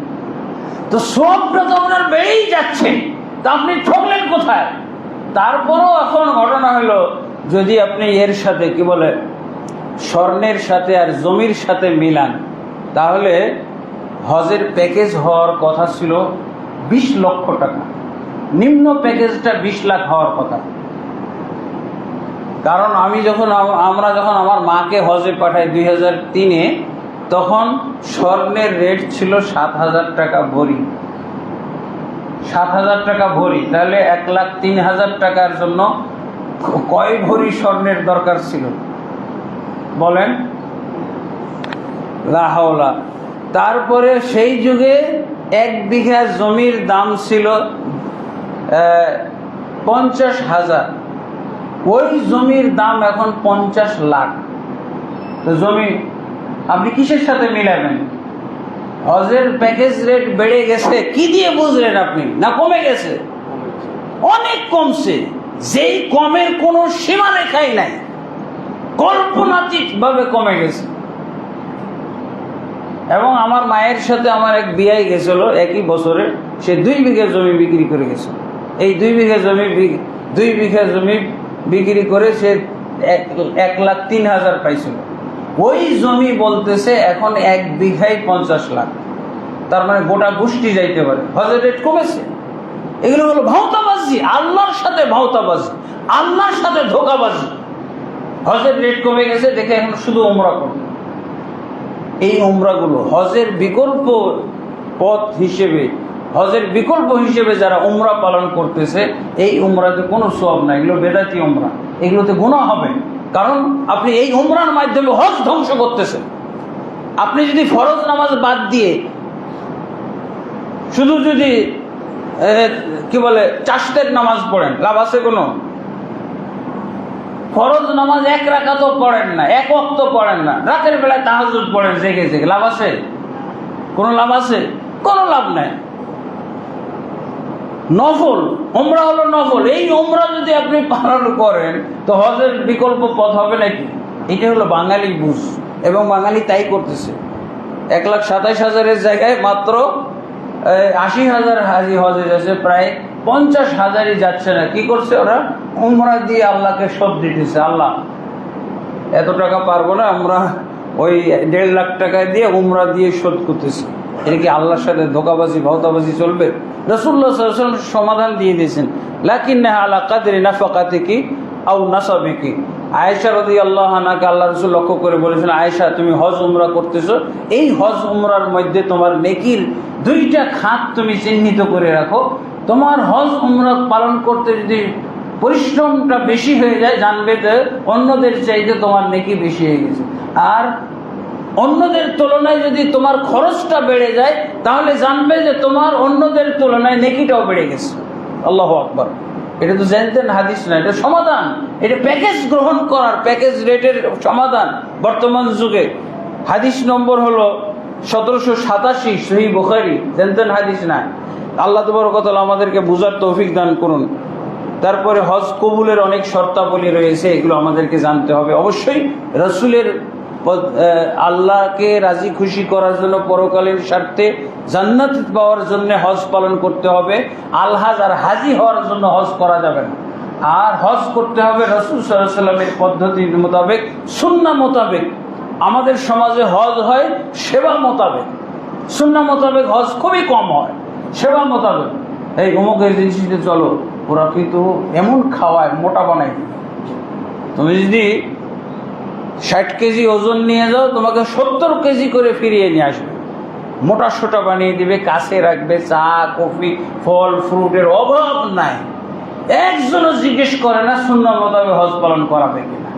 Speaker 1: তো সওয়াবটা তো আপনার বেড়েই যাচ্ছে, তা আপনি ঠকলেন কোথায়? তারপরও এখন ঘটনা হলো, যদি আপনি এর সাথে কি বলে স্বর্ণের সাথে আর জমির সাথে মিলান, তাহলে হজের প্যাকেজ হওয়ার কথা ছিল 20 লক্ষ টাকা। নিম্ন প্যাকেজটা 20 লাখ হওয়ার কথা। কারণ আমরা যখন আমার মাকে হজে পাঠাই 2003-এ, তখন স্বর্ণের রেট ছিল 7,000 টাকা ভরি। 7,000 টাকা ভরি, তাহলে 1,03,000 টাকার জন্য কয় ভরি স্বর্ণের দরকার ছিল বলেন? লা হাওলা। তারপরে সেই যুগে 1 বিঘা জমির দাম ছিল 50,000। ওই জমির দাম এখন 50 লাখ। তো জমি আপনি কিসের সাথে মিলাবেন? হজের প্যাকেজ রেট বেড়ে গেছে, কি দিয়ে বুঝলেন আপনি? না কমে গেছে? অনেক কমছে। যেই কমের কোনো সীমা রেখাই নাই, কল্পনাতীত ভাবে কমে গেছে। এবং আমার মায়ের সাথে আমার এক বিয়াই গেছিল একই বছরে, সে 2 বিঘা জমি বিক্রি করে গেছে। এই 2 বিঘা জমি বিক্রি করে সে 1,03,000 পাইছিল। ওই জমি বলতেছে এখন 1 বিঘায় 50 লাখ। তার মানে গোটা গোষ্ঠী যাইতে পারে। হজের রেট কমেছে। এগুলো হলো ভাওতাবাজি, আল্লাহর সাথে ভাওতাবাজি, আল্লাহর সাথে ধোঁকাবাজি। হজের রেট কমে গেছে দেখে এখন শুধু উমরা করবে। এই উমরাগুলো হজের বিকল্প পথ হিসেবে, হজের বিকল্প হিসেবে যারা উমরা পালন করতেছে, এই উমরাতে কোনো সওয়াব নাই, এগুলো বেদাতি উমরা, এগুলোতে গুনাহ হবে। কারণ আপনি এই উমরার মাধ্যমে হজ ধ্বংস করতেছেন। আপনি যদি ফরজ নামাজ বাদ দিয়ে শুধু যদি কি বলে চাশতের নামাজ পড়েন, লাভ আছে কোনো? ফরজ নামাজ 1 রাকাতও পড়েন না, 1 ওয়াক্ত পড়েন না, রাতের বেলায় তাহাজ্জুদ পড়েন জেগে জেগে, লাভ আছে? কোনো লাভ আছে? কোনো লাভ নাই। নফল উমরা হলো নফল। এই উমরা যদি আপনি পালন করেন, তো হজের বিকল্প পথ হবে নাকি? এটা হলো বাঙালি বুঝ, এবং বাঙালি তাই করতেছে। 1,27,000-এর জায়গায় মাত্র 80,000 হাজি হজে যাচ্ছে, প্রায় 50,000-ই যাচ্ছে না। কি করছে ওরা? উমরা দিয়ে আল্লাহকে শোধ দিতেছে। আল্লাহ এত টাকা পারবো না, আমরা ওই 1.5 লাখ টাকা দিয়ে উমরা দিয়ে শোধ করতেছি। এটা কি আল্লাহর সাথে ধোকাবাজি ভাওতাবাজি চলবে? রাসূলুল্লাহ সাল্লাল্লাহু আলাইহি ওয়াসাল্লাম সমাধান দিয়ে দিয়েছেন, লাকিন্নাহা আলা কাদরি নাফাকাতিকি আও নাসাবিকি। আয়েশা রাদিয়াল্লাহু আনহাকে আল্লাহ রাসূল লক্ষ্য করে বলেছেন, আয়েশা তুমি হজ উমরা করতেছো, এই হজ উমরার মধ্যে তোমার নেকির দুইটা খাত তুমি চিহ্নিত করে রাখো। তোমার হজ উমরা পালন করতে যদি পরিশ্রমটা বেশি হয়ে যায়, জানবে যে অন্যদের চাইতে তোমার নেকি বেশি হয়ে গেছে। আর অন্যদের তুলনায় যদি তোমার খরচটা বেড়ে যায়, তাহলে জানবে যে তোমার অন্যদের তুলনায় নেকিটাও বেড়ে গেছে। আল্লাহু আকবার। এটা তো জানতেন হাদিস না, এটা সমাধান, এটা প্যাকেজ গ্রহণ করার, প্যাকেজ রেটের সমাধান বর্তমান যুগে। হাদিস নম্বর হলো 1787, সহিহ বুখারী, জানতেন হাদিস না। আল্লাহ তাবারক ওয়া তাআলা আমাদেরকে বুঝার তৌফিক দান করুন। তারপরে হজ কবুলের অনেক শর্তাবলী রয়েছে, এগুলো আমাদেরকে জানতে হবে। অবশ্যই রাসূলের আল্লাহকে রাজি খুশি করার জন্য, পরকালের স্বার্থে জান্নাত পাওয়ার জন্য হজ পালন করতে হবে। আলহাজ আর হাজি হওয়ার জন্য হজ করা যাবে না। আর হজ করতে হবে রাসূল সাল্লাল্লাহু আলাইহি ওয়াসাল্লামের পদ্ধতির মোতাবেক, সুন্নাহ মোতাবেক। আমাদের সমাজে হজ হয় সেবা মোতাবেক, সুন্নাহ মোতাবেক হজ খুবই কম হয়। সেবা মোতাবেক, এই অমুক এজেন্সিতে চলো, ওরা কিন্তু এমন খাওয়ায়, মোটা বানায়। তুমি যদি 60 কেজি ওজন নিয়ে যাও, তোমাকে 70 কেজি করে ফিরিয়ে নিয়ে আসবে, মোটা সোটা বানিয়ে দিবে, কাছে রাখবে, চা কফি ফল ফ্রুটের অভাব নাই। একজনও জিজ্ঞেস করে না সুন্নাহ মোতাবেক হজ পালন করাবে কিনা।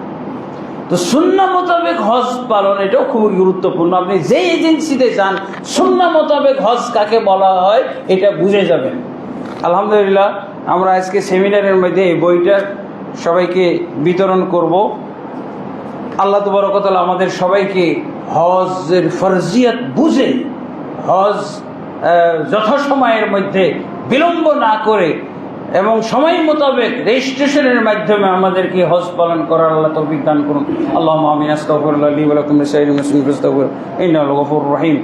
Speaker 1: তো সুন্নাহ মোতাবেক হজ পালন এটাও খুবই গুরুত্বপূর্ণ। আপনি যে এজেন্সিতে যান, সুন্নাহ মোতাবেক হজ কাকে বলা হয় এটা বুঝে যাবেন। আলহামদুলিল্লাহ, আমরা আজকে সেমিনারের মধ্যে এই বইটা সবাইকে বিতরণ করব। আল্লাহ তাবারক ওয়া তাআলা আমাদের সবাইকে হজের ফরজিয়ত বুঝে, হজ যথাসময়ের মধ্যে বিলম্ব না করে এবং সময় মোতাবেক রেজিস্ট্রেশনের মাধ্যমে আমাদেরকে হজ পালন করার আল্লাহ তৌফিক দান করুন। আল্লাহুম্মা আমিন। আস্তাগফিরুল্লাহ লি ওয়া লাকুম লিসাইরিল মুসলিমিন ফাস্তাগফিরুহু ইন্নাহু গফুরুর রহিম।